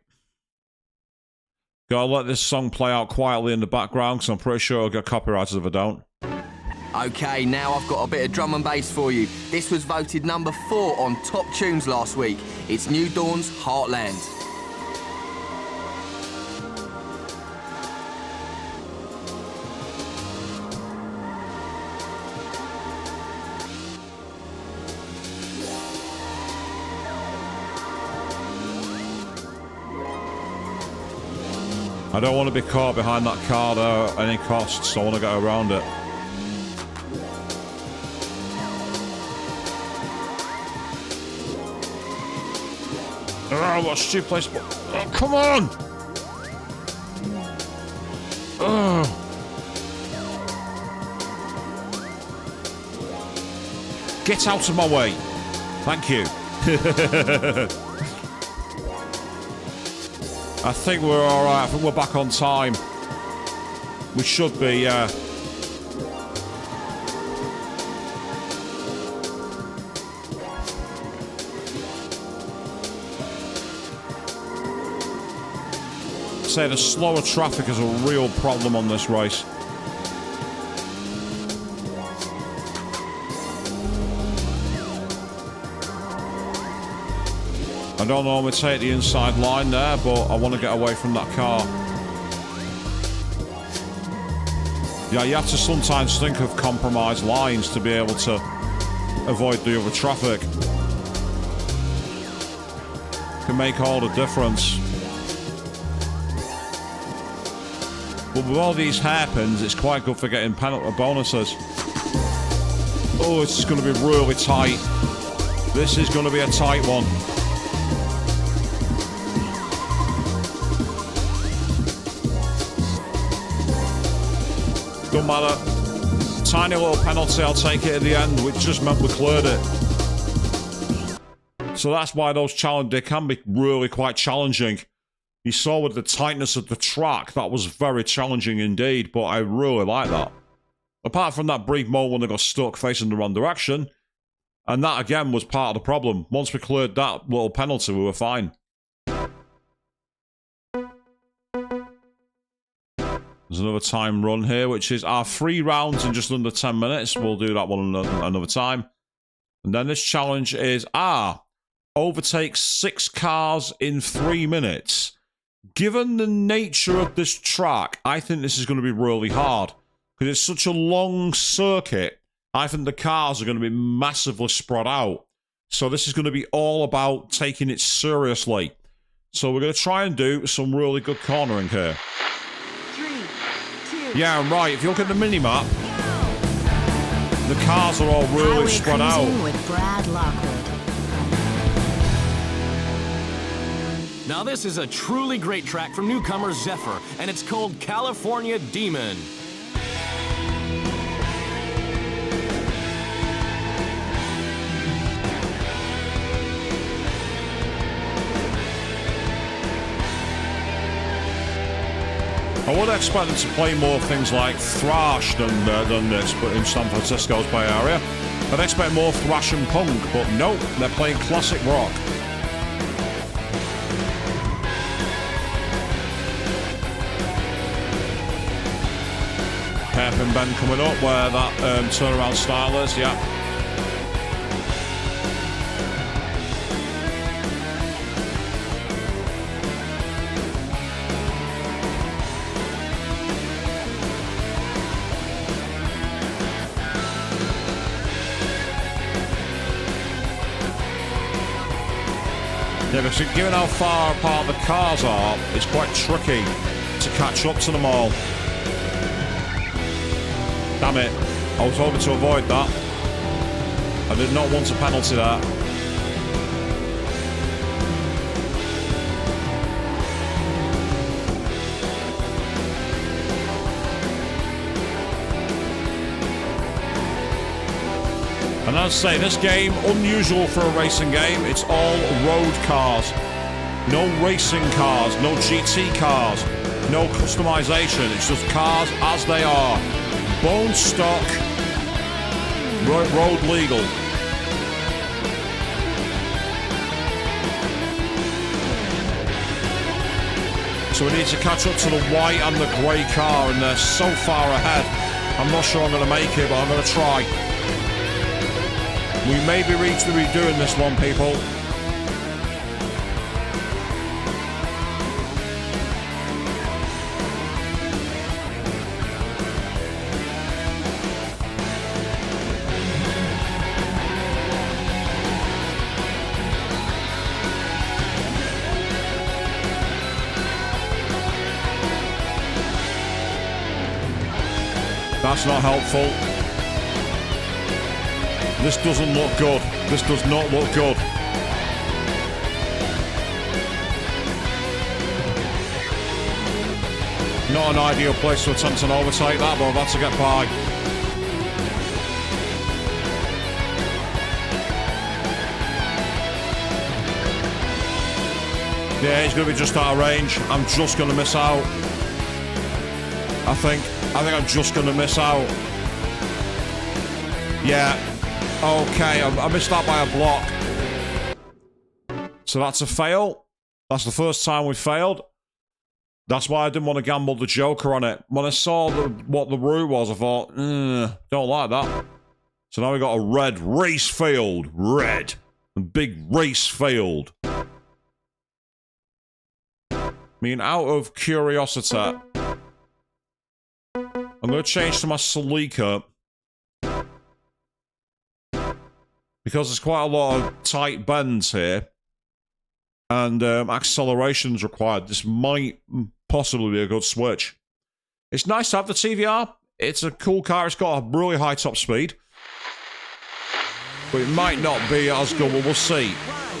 Gotta let this song play out quietly in the background, because I'm pretty sure I'll get copyrighted if I don't. Okay, now I've got a bit of drum and bass for you. This was voted number 4 on Top Tunes last week. It's New Dawn's Heartland. I don't want to be caught behind that car there at any cost, so I want to get around it. Oh, what a stupid place. Oh, come on! Oh. Get out of my way. Thank you. I think we're alright. I think we're back on time. We should be, Say the slower traffic is a real problem on this race. I don't normally take the inside line there, but I want to get away from that car. Yeah, you have to sometimes think of compromised lines to be able to avoid the other traffic. Can make all the difference. But with all these hairpins, it's quite good for getting penalty bonuses. Oh, it's going to be really tight. This is going to be a tight one. Don't matter. Tiny little penalty, I'll take it at the end, which just meant we cleared it. So that's why those challenges, they can be really quite challenging. You saw with the tightness of the track, that was very challenging indeed, but I really like that. Apart from that brief moment when they got stuck facing the wrong direction, and that again was part of the problem. Once we cleared that little penalty, we were fine. There's another time run here, which is our 3 rounds in just under 10 minutes. We'll do that one another time. And then this challenge is, overtake 6 cars in 3 minutes. Given the nature of this track, I think this is going to be really hard. Because it's such a long circuit, I think the cars are going to be massively spread out. So this is going to be all about taking it seriously. So we're going to try and do some really good cornering here. 3, 2. Yeah, right. If you look at the mini-map, the cars are all really Highway spread out. Cruising with Brad Lockwood. Now this is a truly great track from newcomer Zephyr, and it's called California Demon. I would expect them to play more things like thrash than this, but in San Francisco's Bay Area. I'd expect more thrash and punk, but nope, they're playing classic rock. Hairpin bend coming up where that turnaround style is, yeah. Yeah, because given how far apart the cars are, it's quite tricky to catch up to them all. Damn it. I was hoping to avoid that. I did not want a penalty there. And as I say, this game, unusual for a racing game, it's all road cars. No racing cars, no GT cars, no customization. It's just cars as they are. Bone stock, road legal. So we need to catch up to the white and the grey car, and they're so far ahead. I'm not sure I'm going to make it, but I'm going to try. We may be redoing this one, people. That's not helpful. This doesn't look good. This does not look good. Not an ideal place to attempt an overtake that, but I've had to get by. Yeah, he's going to be just out of range. I'm just going to miss out. I think I'm just going to miss out. Yeah. Okay, I missed that by a block. So that's a fail. That's the first time we failed. That's why I didn't want to gamble the Joker on it. When I saw what the route was, I thought, don't like that. So now we got a red race failed. Red. A big race failed. I mean, out of curiosity, I'm going to change to my Celica. Because there's quite a lot of tight bends here. And acceleration's required. This might possibly be a good switch. It's nice to have the TVR. It's a cool car. It's got a really high top speed. But it might not be as good. Well, we'll see.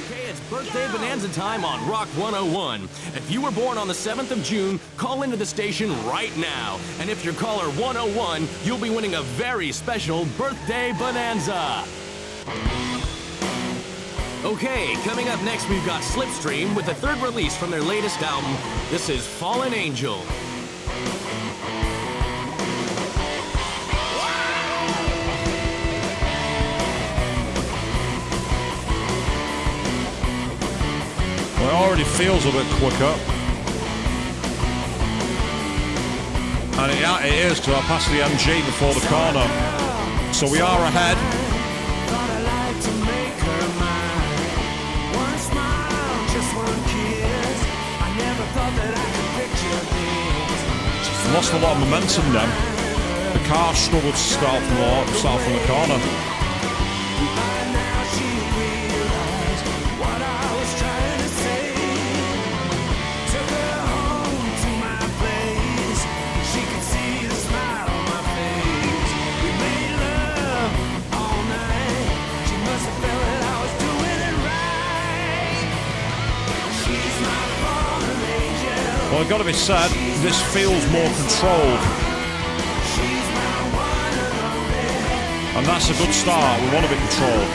Okay, it's birthday bonanza time on Rock 101. If you were born on the 7th of June, call into the station right now. And if you're caller 101, you'll be winning a very special birthday bonanza. Okay, coming up next, we've got Slipstream with the third release from their latest album. This is Fallen Angel. Well, it already feels a bit quicker. And it is, because I passed the MG before the corner. So we are ahead. Lost a lot of momentum then. The car struggled to start from the corner. Well, I've got to be said, this feels more controlled. And that's a good start. We want to be controlled.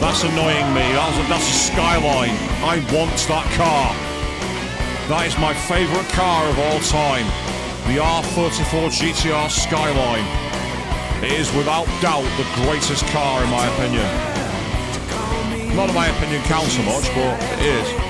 That's annoying me. That's a Skyline. I want that car. That is my favourite car of all time. The R34 GTR Skyline. It is without doubt the greatest car in my opinion. Not that my opinion counts so much, but it is.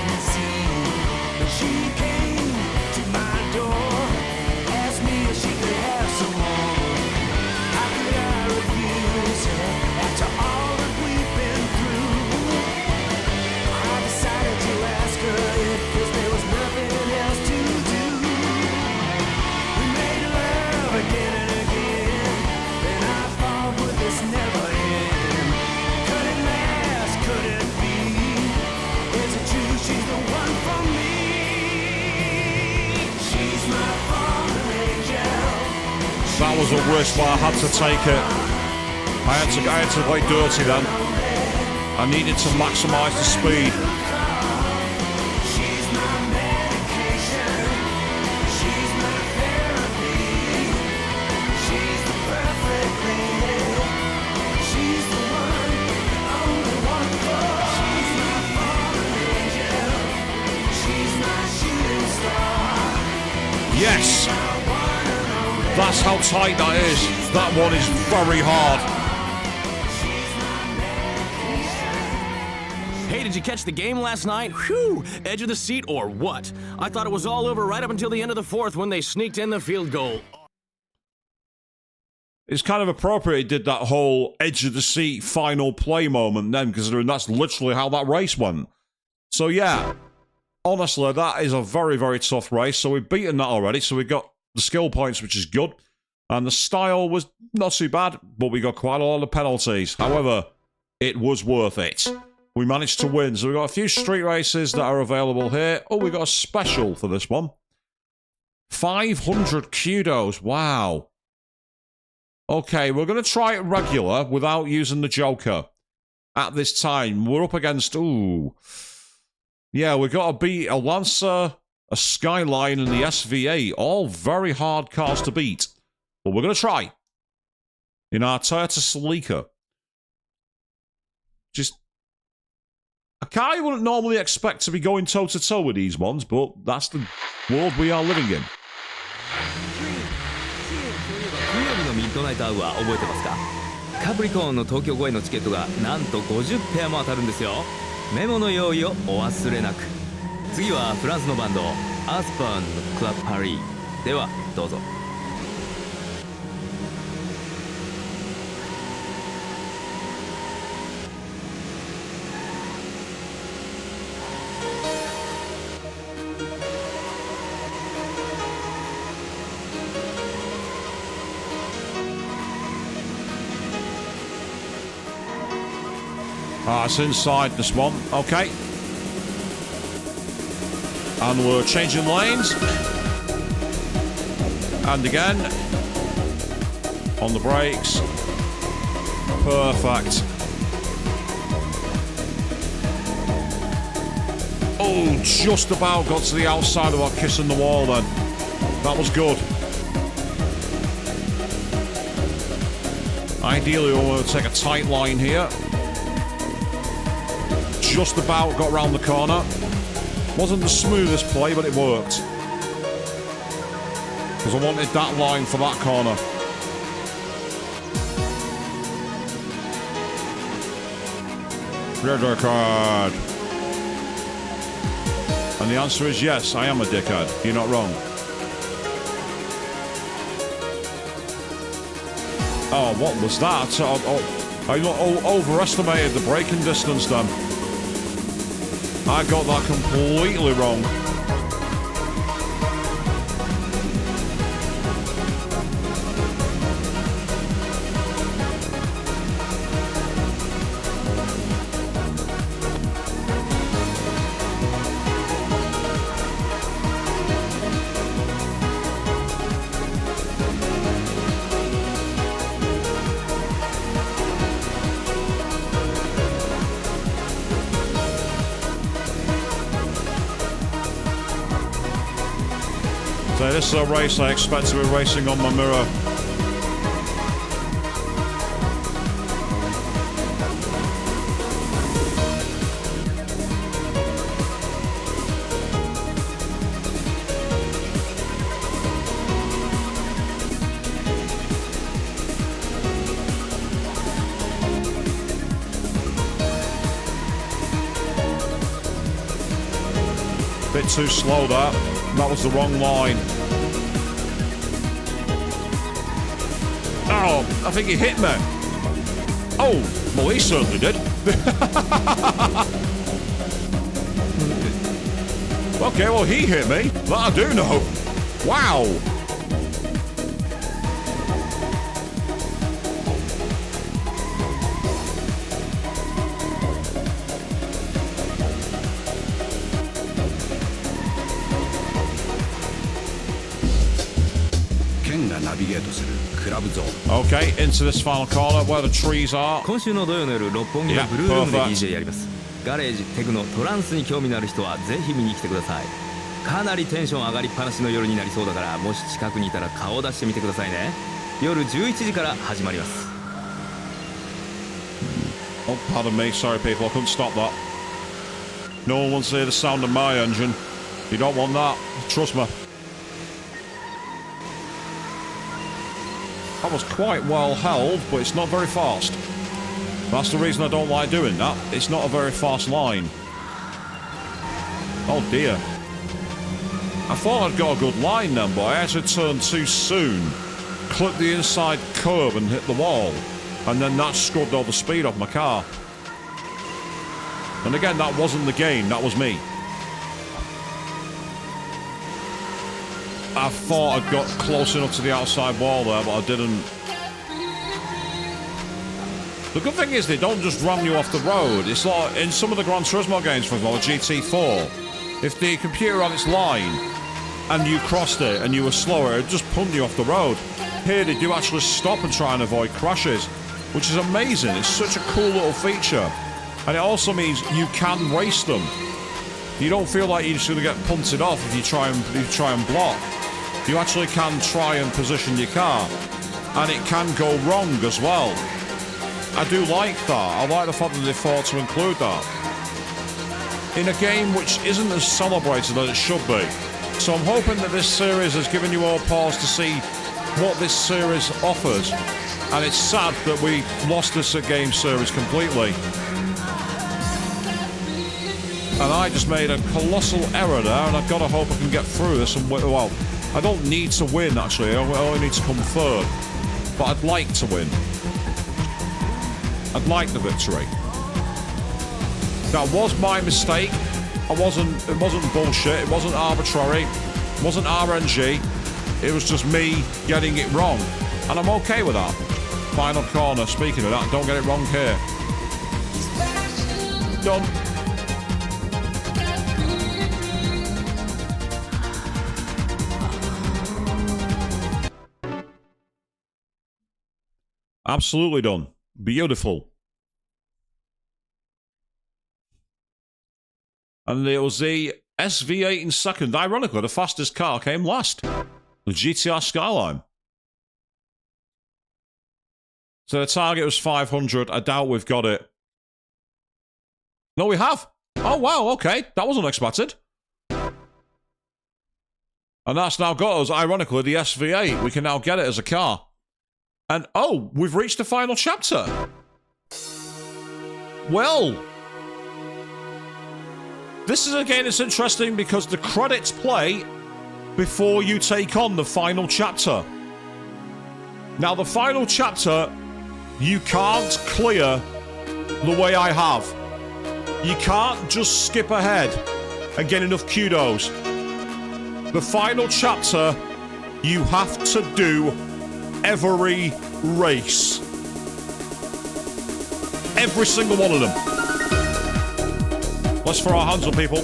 That was a risk, but I had to take it. I had to play dirty then. I needed to maximise the speed. Yes! That's how tight that is. That one is very hard. Hey, did you catch the game last night? Whew! Edge of the seat or what? I thought it was all over right up until the end of the fourth when they sneaked in the field goal. It's kind of appropriate he did that whole edge of the seat final play moment then, considering that's literally how that race went. So yeah, honestly, that is a very, very tough race. So we've beaten that already. So we've got the skill points, which is good. And the style was not too bad, but we got quite a lot of penalties. However, it was worth it. We managed to win. So we've got a few street races that are available here. Oh, we got a special for this one. 500 kudos. Wow. Okay, we're going to try it regular without using the Joker. At this time, we're up against... Ooh. Yeah, we've got to beat a Lancer, a Skyline, and the SVA. All very hard cars to beat. But we're going to try. In our Toyota Celica. Just... A car you wouldn't normally expect to be going toe-to-toe with these ones, but that's the world we are living in. 水曜日のミッドナイトアワー覚えてますか？カプリコーンの東京公演のチケットがなんと50ペアも当たるんですよ。メモの用意をお忘れなく。次はフランスのバンドアースパンのクラブパリではどうぞ。It's inside this one. Okay. And we're changing lanes. And again. On the brakes. Perfect. Oh, just about got to the outside of our kissing the wall then. That was good. Ideally, we want to take a tight line here. Just about got round the corner. Wasn't the smoothest play, but it worked. Because I wanted that line for that corner. Red card. And the answer is yes, I am a dickhead. You're not wrong. Oh, what was that? I overestimated the braking distance then. I got that completely wrong. So this is a race I expect to be racing on my mirror. Bit too slow that. That was the wrong line. Oh, I think he hit me. Oh, well, he certainly did. Okay, well, he hit me. That I do know. Wow. Okay, into this final corner where the trees are. 今週の土曜の夜六本木のブルールームで DJ やります。ガレージ、テクノ、トランスに興味のある人はぜひ見に来てください。かなりテンション上がりっぱなしの夜になりそうだから、もし近くにいたら顔を出してみてくださいね。夜11時から始まります。 Oh, pardon me, sorry people, I couldn't stop that. No one wants to hear the sound of my engine. You don't want that, trust me. That was quite well held, but it's not very fast. That's the reason I don't like doing that. It's not a very fast line. Oh dear. I thought I'd got a good line then, but I actually turned too soon. Clipped the inside curb and hit the wall. And then that scrubbed all the speed off my car. And again, that wasn't the game, that was me. I thought I'd got close enough to the outside wall there, but I didn't. The good thing is they don't just ram you off the road. It's like in some of the Gran Turismo games, for example, GT4, if the computer on its line and you crossed it and you were slower, it'd just punt you off the road. Here they do actually stop and try and avoid crashes, which is amazing. It's such a cool little feature. And it also means you can race them. You don't feel like you're just going to get punted off if you try and block. You actually can try and position your car, and it can go wrong as well. I do like that. I like the fact that they thought to include that in a game which isn't as celebrated as it should be. So I'm hoping that this series has given you all pause to see what this series offers, and it's sad that we lost this game series completely. And I just made a colossal error there, and I've got to hope I can get through this and win. Well, I don't need to win, actually. I only need to come third. But I'd like to win. I'd like the victory. That was my mistake. It wasn't bullshit. It wasn't arbitrary. It wasn't RNG. It was just me getting it wrong. And I'm okay with that. Final corner. Speaking of that, don't get it wrong here. Done. Absolutely done. Beautiful. And it was the SV8 in second. Ironically, the fastest car came last. The GTR Skyline. So the target was 500. I doubt we've got it. No, we have. Oh, wow. Okay. That was unexpected. And that's now got us, ironically, the SV8. We can now get it as a car. And, oh, we've reached the final chapter. Well, this is, again, it's interesting because the credits play before you take on the final chapter. Now, the final chapter, you can't clear the way I have. You can't just skip ahead and get enough kudos. The final chapter, you have to do every race. Every single one of them. Let's throw our hands up, people.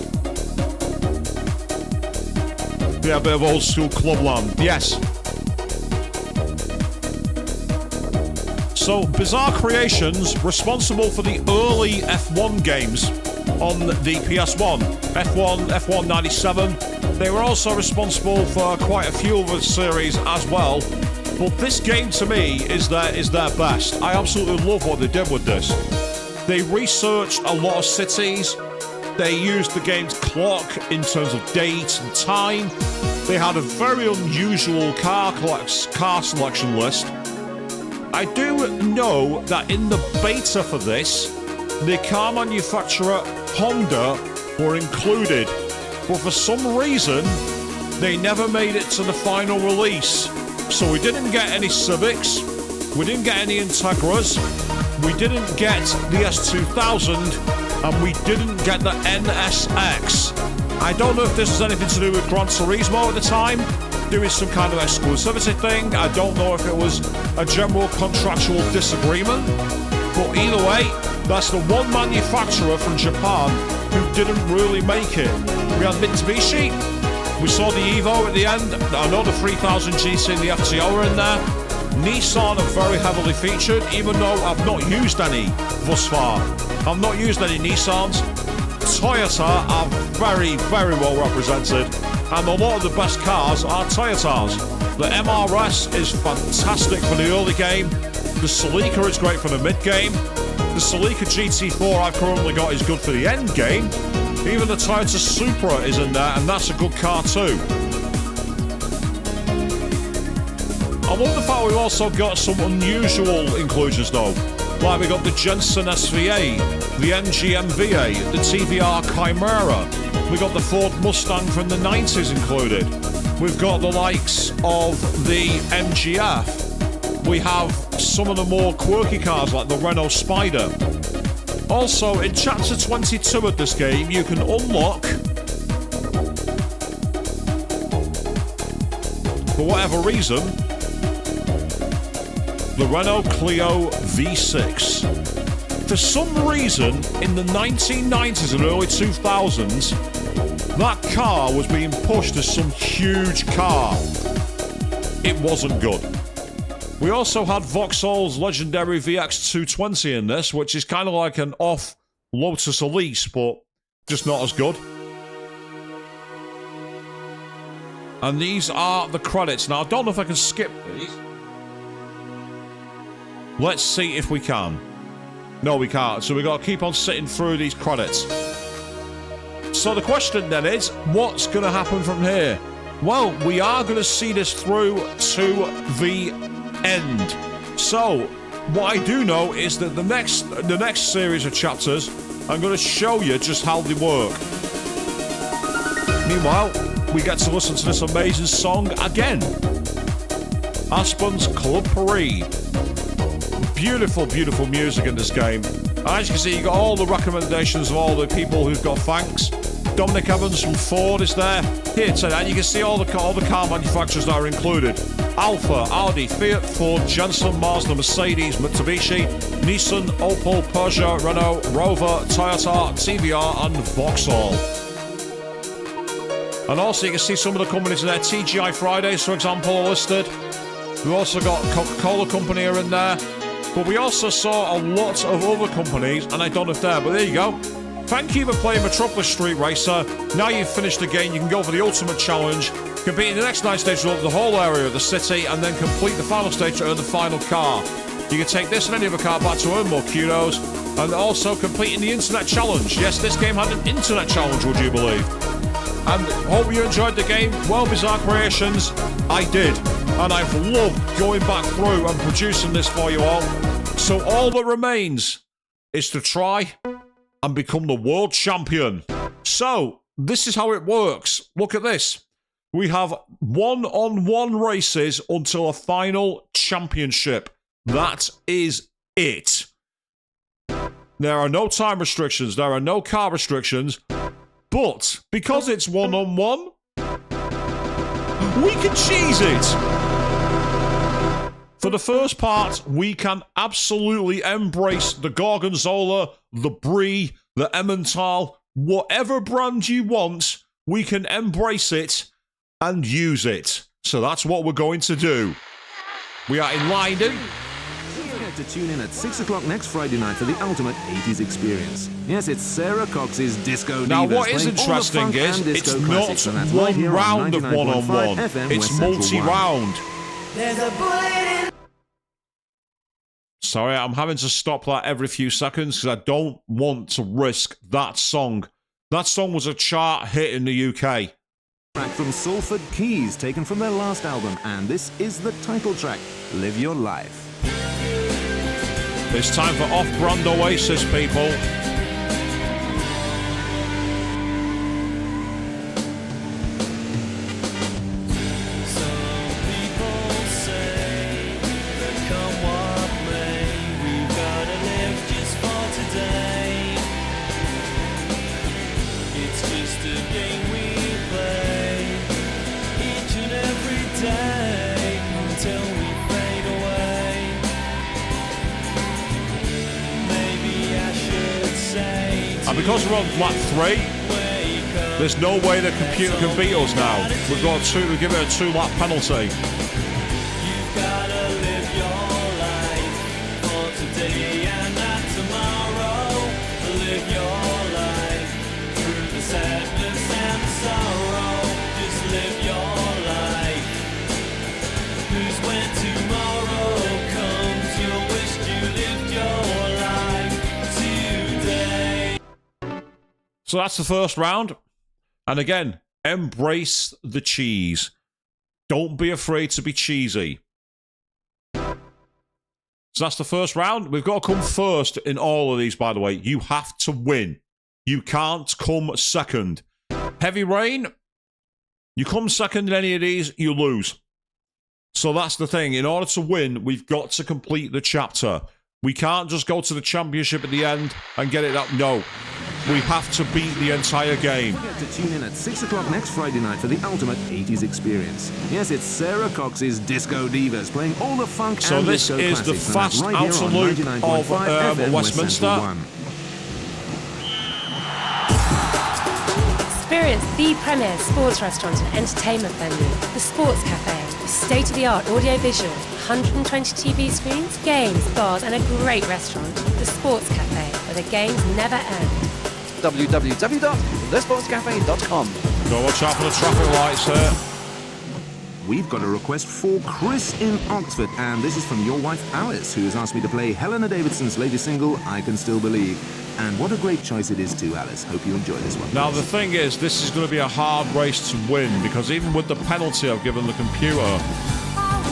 Yeah, a bit of old school clubland. Yes. So, Bizarre Creations, responsible for the early F1 games on the PS1. F1, F1 97. They were also responsible for quite a few other series as well. But this game, to me, is their best. I absolutely love what they did with this. They researched a lot of cities. They used the game's clock in terms of date and time. They had a very unusual car selection list. I do know that in the beta for this, the car manufacturer Honda were included, but for some reason, they never made it to the final release. So we didn't get any Civics, we didn't get any Integras, we didn't get the S2000, and we didn't get the NSX. I don't know if this has anything to do with Gran Turismo at the time, doing some kind of exclusivity thing. I don't know if it was a general contractual disagreement, but either way, that's the one manufacturer from Japan who didn't really make it. We had Mitsubishi, we saw the Evo at the end, I know the 3000 GT and the FTO are in there. Nissan are very heavily featured, even though I've not used any thus far. I've not used any Nissans. Toyota are very, very well represented, and a lot of the best cars are Toyotas. The MRS is fantastic for the early game. The Celica is great for the mid-game. The Celica GT4 I've currently got is good for the end game. Even the Toyota Supra is in there, and that's a good car too. I love the fact we've also got some unusual inclusions though. Like we got the Jensen SVA, the MG MVA, the TVR Chimera. We got the Ford Mustang from the 90s included. We've got the likes of the MGF. We have some of the more quirky cars like the Renault Spider. Also, in Chapter 22 of this game, you can unlock, for whatever reason, the Renault Clio V6. For some reason, in the 1990s and early 2000s, that car was being pushed as some huge car. It wasn't good. We also had Vauxhall's legendary VX220 in this, which is kind of like an off Lotus Elise, but just not as good. And these are the credits. Now, I don't know if I can skip these. Let's see if we can. No, we can't. So we've got to keep on sitting through these credits. So the question then is, what's going to happen from here? Well, we are going to see this through to the end. So, what I do know is that the next series of chapters, I'm going to show you just how they work. Meanwhile, we get to listen to this amazing song again. Aspen's Club Paris. Beautiful, beautiful music in this game. As you can see, you got all the recommendations of all the people who've got thanks. Dominic Evans from Ford is there. Here today, and you can see all the car manufacturers that are included. Alfa, Audi, Fiat, Ford, Jensen, Mazda, Mercedes, Mitsubishi, Nissan, Opel, Peugeot, Renault, Rover, Toyota, TVR, and Vauxhall. And also, you can see some of the companies in there. TGI Fridays, for example, are listed. We've also got Coca-Cola Company are in there. But we also saw a lot of other companies, and I don't know if they're, but there you go. Thank you for playing Metropolis Street Racer. Now you've finished the game, you can go for the ultimate challenge, compete in the next 9 stages of the whole area of the city, and then complete the final stage to earn the final car. You can take this and any other car back to earn more kudos, and also completing the internet challenge. Yes, this game had an internet challenge, would you believe? And hope you enjoyed the game. Well, Bizarre Creations, I did. And I've loved going back through and producing this for you all. So all that remains is to try and become the world champion. So, this is how it works. Look at this. We have one-on-one races until a final championship. That is it. There are no time restrictions. There are no car restrictions. But because it's one-on-one, we can cheese it. For the first part, we can absolutely embrace the Gorgonzola, the Brie, the Emmental, whatever brand you want, we can embrace it and use it. So that's what we're going to do. We are in Leiden. Don't forget to tune in at 6 o'clock next Friday night for the ultimate 80s experience. Yes, it's Sarah Cox's Disco Divas. Now, what is playing all the interesting funk is and disco it's classics, and not that's right one here on round of 99.5 one-on-one. FM It's West Central multi-round. There's a bullet in. Sorry, I'm having to stop that every few seconds because I don't want to risk that song. That song was a chart hit in the UK. Track from Salford Keys, taken from their last album, and this is the title track, Live Your Life. It's time for Off-Brand Oasis, people. And because we're on lap 3, there's no way the computer can beat us now. We've got to give it a 2-lap penalty. You've gotta live your life for today and not tomorrow. Live your life through the sadness and the sorrow. Just live your life. 'Cause when tomorrow comes, you'll wish you lived your life today. So that's the first round. And again, embrace the cheese. Don't be afraid to be cheesy. So that's the first round. We've got to come first in all of these, by the way. You have to win. You can't come second. Heavy rain, you come second in any of these, you lose. So that's the thing. In order to win, we've got to complete the chapter. We can't just go to the championship at the end and get it up. No. We have to beat the entire game. Don't forget to tune in at 6 o'clock next Friday night for the ultimate 80s experience. Yes, it's Sarah Cox's Disco Divas, playing all the funk So and this disco is the classics, and fast that's right here outer on loop 99.5 of FM Westminster. West Central 1. Experience the premier sports restaurant and entertainment venue, the Sports Cafe. State-of-the-art audio-visual, 120 TV screens, games, bars, and a great restaurant. The Sports Cafe, where the games never end. www.thesportscafe.com. Go watch out for the traffic lights here. We've got a request for Chris in Oxford, and this is from your wife Alice, who has asked me to play Helena Davidson's latest single, I Can Still Believe. And what a great choice it is too, Alice. Hope you enjoy this one. Now, the thing is, this is going to be a hard race to win, because even with the penalty I've given the computer,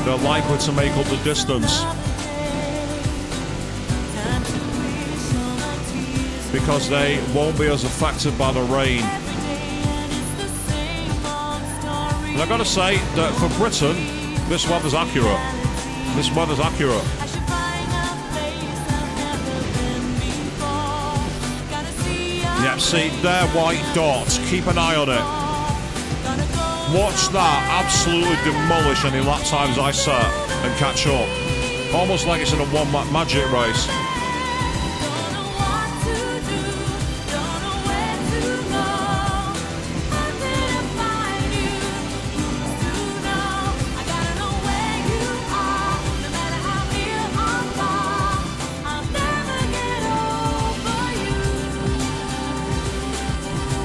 they're likely to make up the distance. Because they won't be as affected by the rain. And I've got to say that for Britain, this weather's accurate. This weather's accurate. Yep, see, they're white dots. Keep an eye on it. Watch that absolutely demolish any lap times I set and catch up. Almost like it's in a one-lap magic race.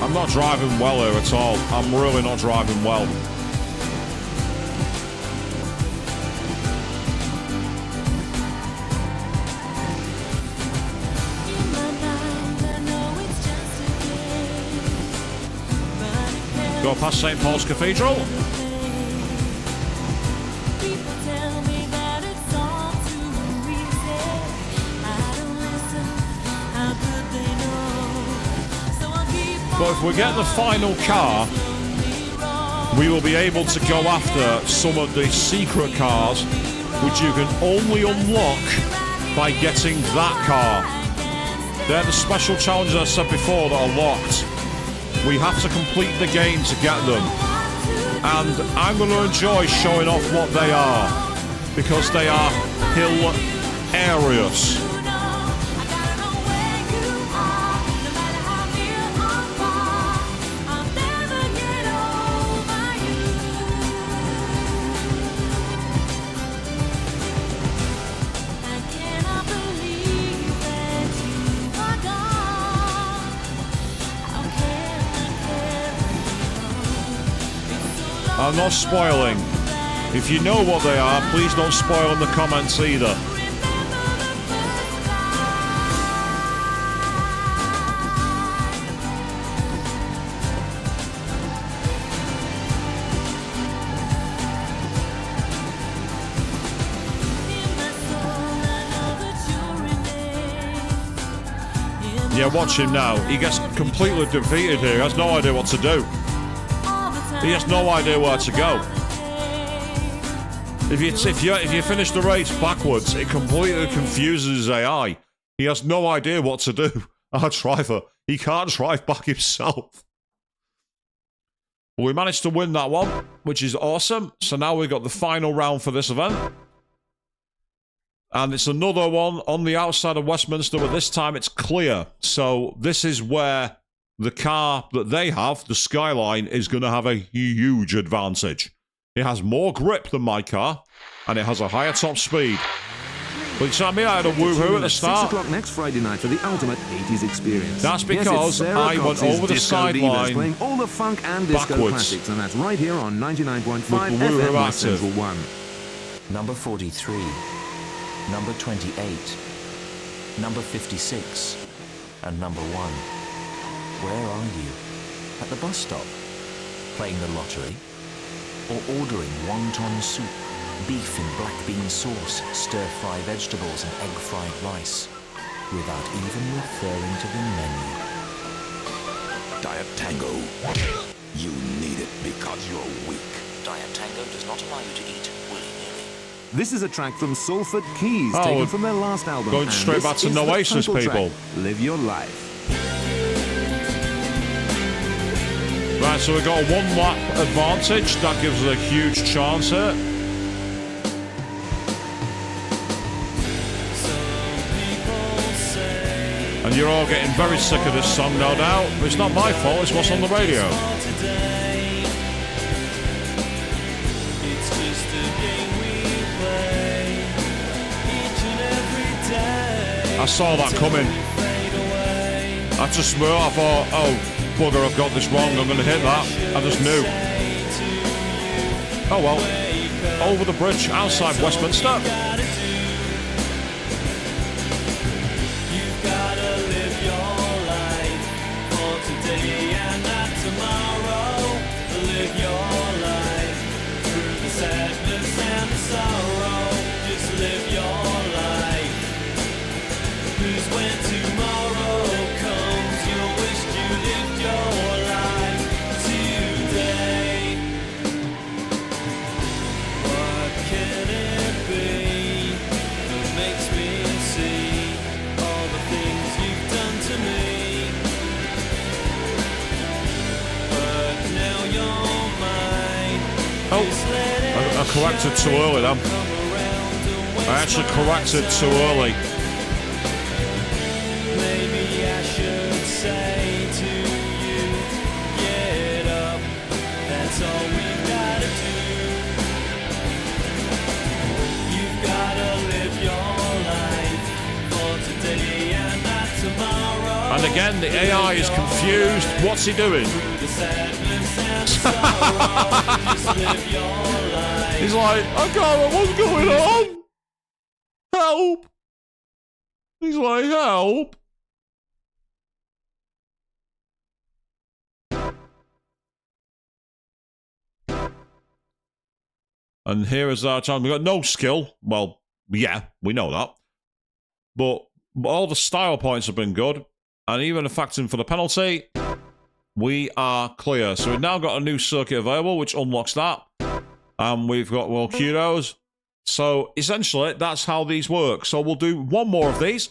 I'm not driving well here at all. I'm really not driving well. Go past St. Paul's Cathedral. But if we get the final car, we will be able to go after some of the secret cars, which you can only unlock by getting that car. They're the special challenges I said before that are locked. We have to complete the game to get them. And I'm going to enjoy showing off what they are, because they are hilarious. I'm not spoiling. If you know what they are, please don't spoil in the comments either. Yeah, watch him now. He gets completely defeated here. He has no idea what to do. He has no idea where to go. If you finish the race backwards, it completely confuses his AI. He has no idea what to do. Our driver, he can't drive back himself. But we managed to win that one, which is awesome. So now we've got the final round for this event. And it's another one on the outside of Westminster, but this time it's clear. So this is where the car that they have, the Skyline, is going to have a huge advantage. It has more grip than my car, and it has a higher top speed. But you saw me, I had a woohoo at the start. 6 o'clock next Friday night for the ultimate 80s experience. That's because I went over the sideline playing all the funk and disco classics, and that's right here on 99.5 FM West Central 1. Number 43, number 28, number 56, and number 1. Where are you? At the bus stop? Playing the lottery? Or ordering wonton soup, beef in black bean sauce, stir-fry vegetables and egg-fried rice, without even referring to the menu? Diet Tango. You need it because you're weak. Diet Tango does not allow you to eat willy-nilly. This is a track from Salford Keys, taken from their last album. Going straight back to Noasis, people. Live Your Life. Right, so we've got a one-lap advantage. That gives us a huge chance here. And you're all getting very sick of this song, no doubt. But it's not my fault, it's what's on the radio. I saw that coming. I just swear, I thought, oh, bugger, I've got this wrong, I'm going to hit that. I just knew. Oh well. Over the bridge outside Westminster. You've gotta live your life for today and not tomorrow. Live your life through the sadness and the sorrow. Just live your life. 'Cause when tomorrow comes, you'll wish you lived your life today. What can it be that makes me see all the things you've done to me? But now you're mine. Oh, I corrected too early then. I actually corrected too early. Maybe I should say to you, get up, that's all we've gotta do. You've gotta live your life for today and not tomorrow. And again, the AI is confused. What's he doing? The sadness and sorrow, just live your life. He's like, I can't know what's going on. Help. He's like, help. And here is our challenge. We've got no skill. Well, yeah, we know that. But all the style points have been good. And even affecting for the penalty. We are clear. So we've now got a new circuit available, which unlocks that. And we've got, well, kudos. So essentially, that's how these work. So we'll do one more of these.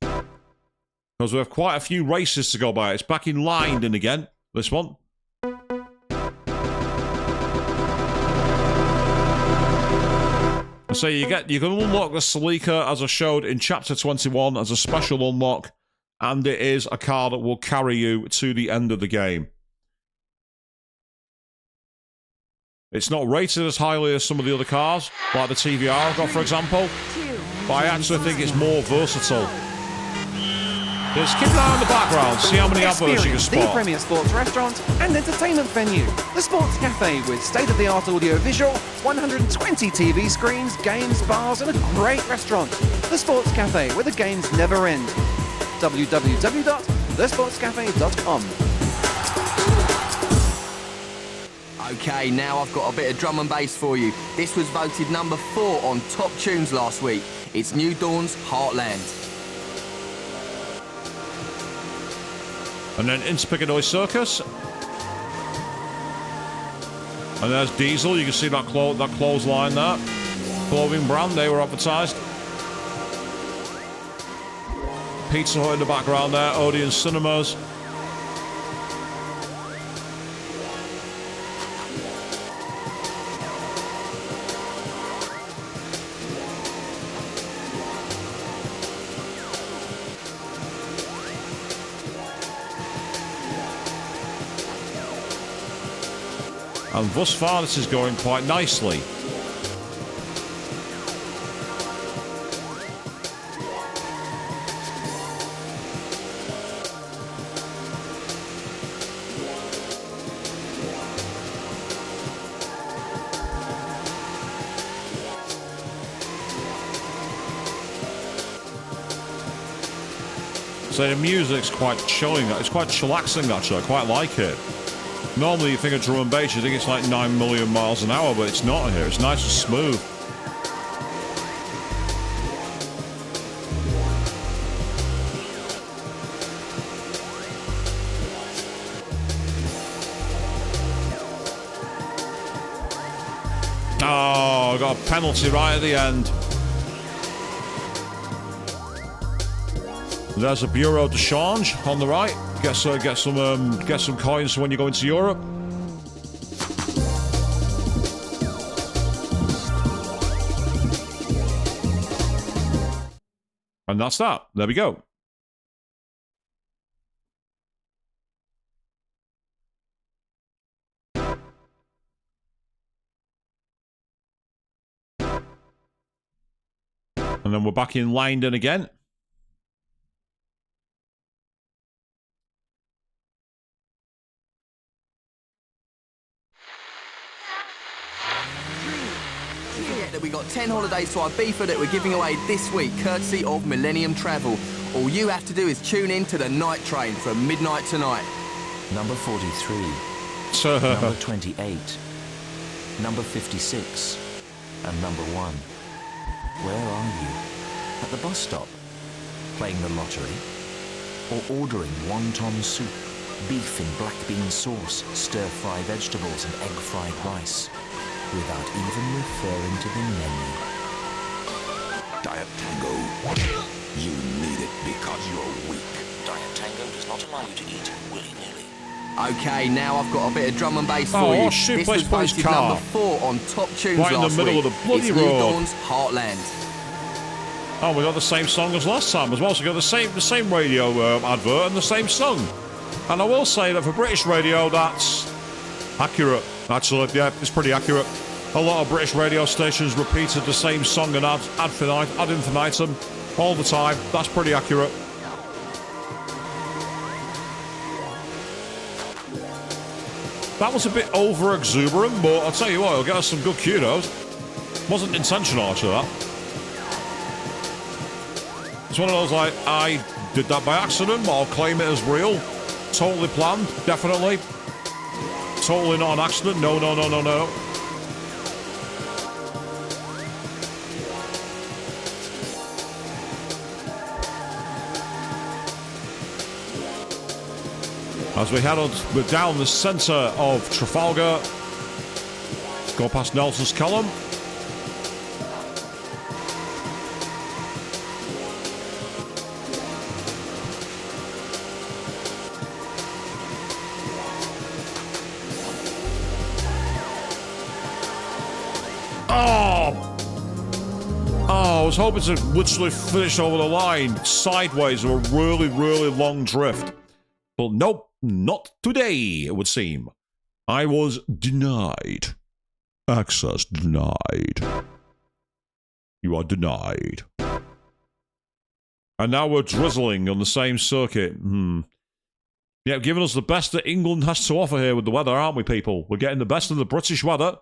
Because we have quite a few races to go by. It's back in Leiden again, this one. So you can unlock the Celica, as I showed in Chapter 21, as a special unlock. And it is a car that will carry you to the end of the game. It's not rated as highly as some of the other cars, like the TVR I've got, for example. But I actually think it's more versatile. Just keep an eye on the background, see how many adverts you can Experience the spot. premier sports restaurant and entertainment venue. The Sports Cafe with state-of-the-art audio-visual, 120 TV screens, games, bars and a great restaurant. The Sports Cafe where the games never end. www.thesportscafe.com. Okay, now I've got a bit of drum and bass for you. This was voted number 4 on Top Tunes last week. It's New Dawn's Heartland. And then into Piccadilly Circus. And there's Diesel. You can see that clothesline there. Clothing brand, they were advertised. Pizza Hut in the background there. Odeon Cinemas. And thus far, this is going quite nicely. So the music's quite chilling. It's quite chillaxing, actually. I quite like it. Normally you think of drum and bass, you think it's like 9 million miles an hour, but it's not here. It's nice and smooth. Oh, I got a penalty right at the end. There's a bureau de change on the right. Get some coins for when you go into Europe. And that's that. There we go. And then we're back in Leiden again. That we got 10 holidays to Ibiza that we're giving away this week, courtesy of Millennium Travel. All you have to do is tune in to the night train from midnight tonight. Number 43. Number 28. Number 56. And number 1. Where are you? At the bus stop? Playing the lottery? Or ordering wonton soup, beef in black bean sauce, stir-fry vegetables and egg-fried rice? Without even referring to the menu. Diet Tango. You need it because you're weak. Diet Tango does not allow you to eat willy-nilly. Okay, now I've got a bit of drum and bass Oh, for you. what shit This place was for his voted car? number 4 on Top Tunes Right in the last middle week. of the bloody it's New road. Dawn's Heartland. Oh, we got the same song as last time as well. So we got the same radio advert and the same song. And I will say that for British radio, that's accurate. Actually, yeah, it's pretty accurate. A lot of British radio stations repeated the same song and ad infinitum all the time. That's pretty accurate. That was a bit over exuberant, but I'll tell you what, it'll get us some good kudos. Wasn't intentional, actually, that. It's one of those, like, I did that by accident, but I'll claim it as real. Totally planned, definitely. Totally not an accident. No, no, no, no, no. As we head on down the centre of Trafalgar, go past Nelson's Column. Oh, I was hoping to literally finish over the line sideways of a really, really long drift. But nope, not today, it would seem. I was denied. Access denied. You are denied. And now we're drizzling on the same circuit. Yeah, giving us the best that England has to offer here with the weather, aren't we, people? We're getting the best of the British weather.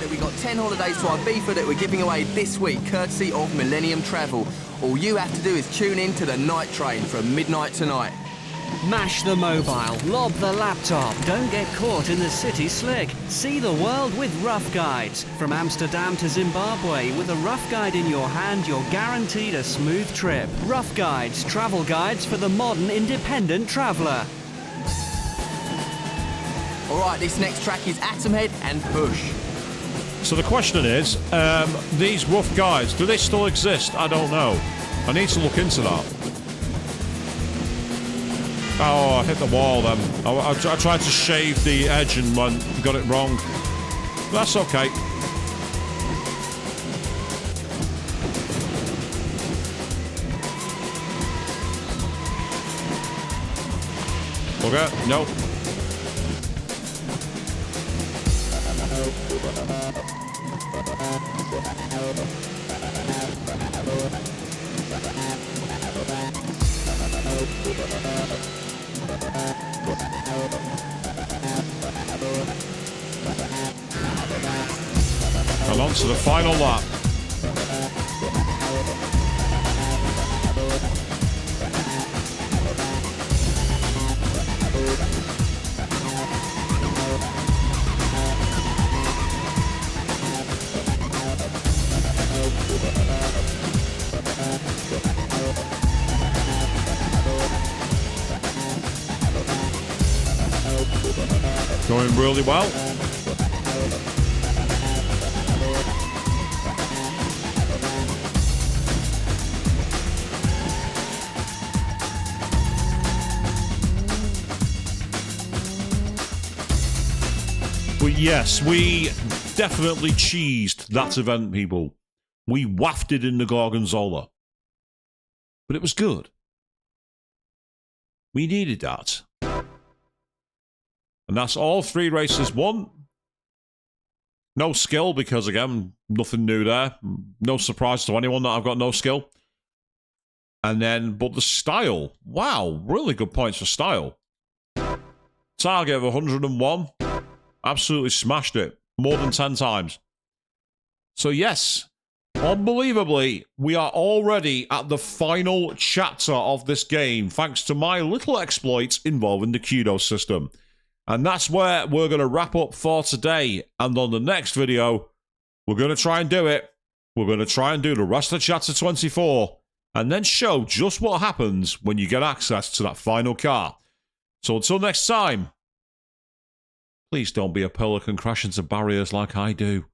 We got 10 holidays to Ibiza that we're giving away this week, courtesy of Millennium Travel. All you have to do is tune in to the night train from midnight tonight. Mash the mobile, lob the laptop, don't get caught in the city slick. See the world with Rough Guides. From Amsterdam to Zimbabwe, with a Rough Guide in your hand, you're guaranteed a smooth trip. Rough Guides, travel guides for the modern independent traveller. All right, this next track is Atomhead and Push. So the question is, these rough guides, do they still exist? I don't know. I need to look into that. Oh, I hit the wall then. I tried to shave the edge and got it wrong. That's okay. Okay, no. And on to the final lap. Going really well. But yes, we definitely cheesed that event, people. We wafted in the Gorgonzola. But it was good. We needed that. And that's all 3 races won. No skill, because again, nothing new there. No surprise to anyone that I've got no skill. And then, but the style. Wow, really good points for style. Target of 101. Absolutely smashed it. More than 10 times. So yes, unbelievably, we are already at the final chapter of this game, thanks to my little exploits involving the Kudo system. And that's where we're going to wrap up for today. And on the next video, we're going to try and do it. We're going to try and do the rest of Chapter 24 and then show just what happens when you get access to that final car. So until next time, please don't be a pelican crash into barriers like I do.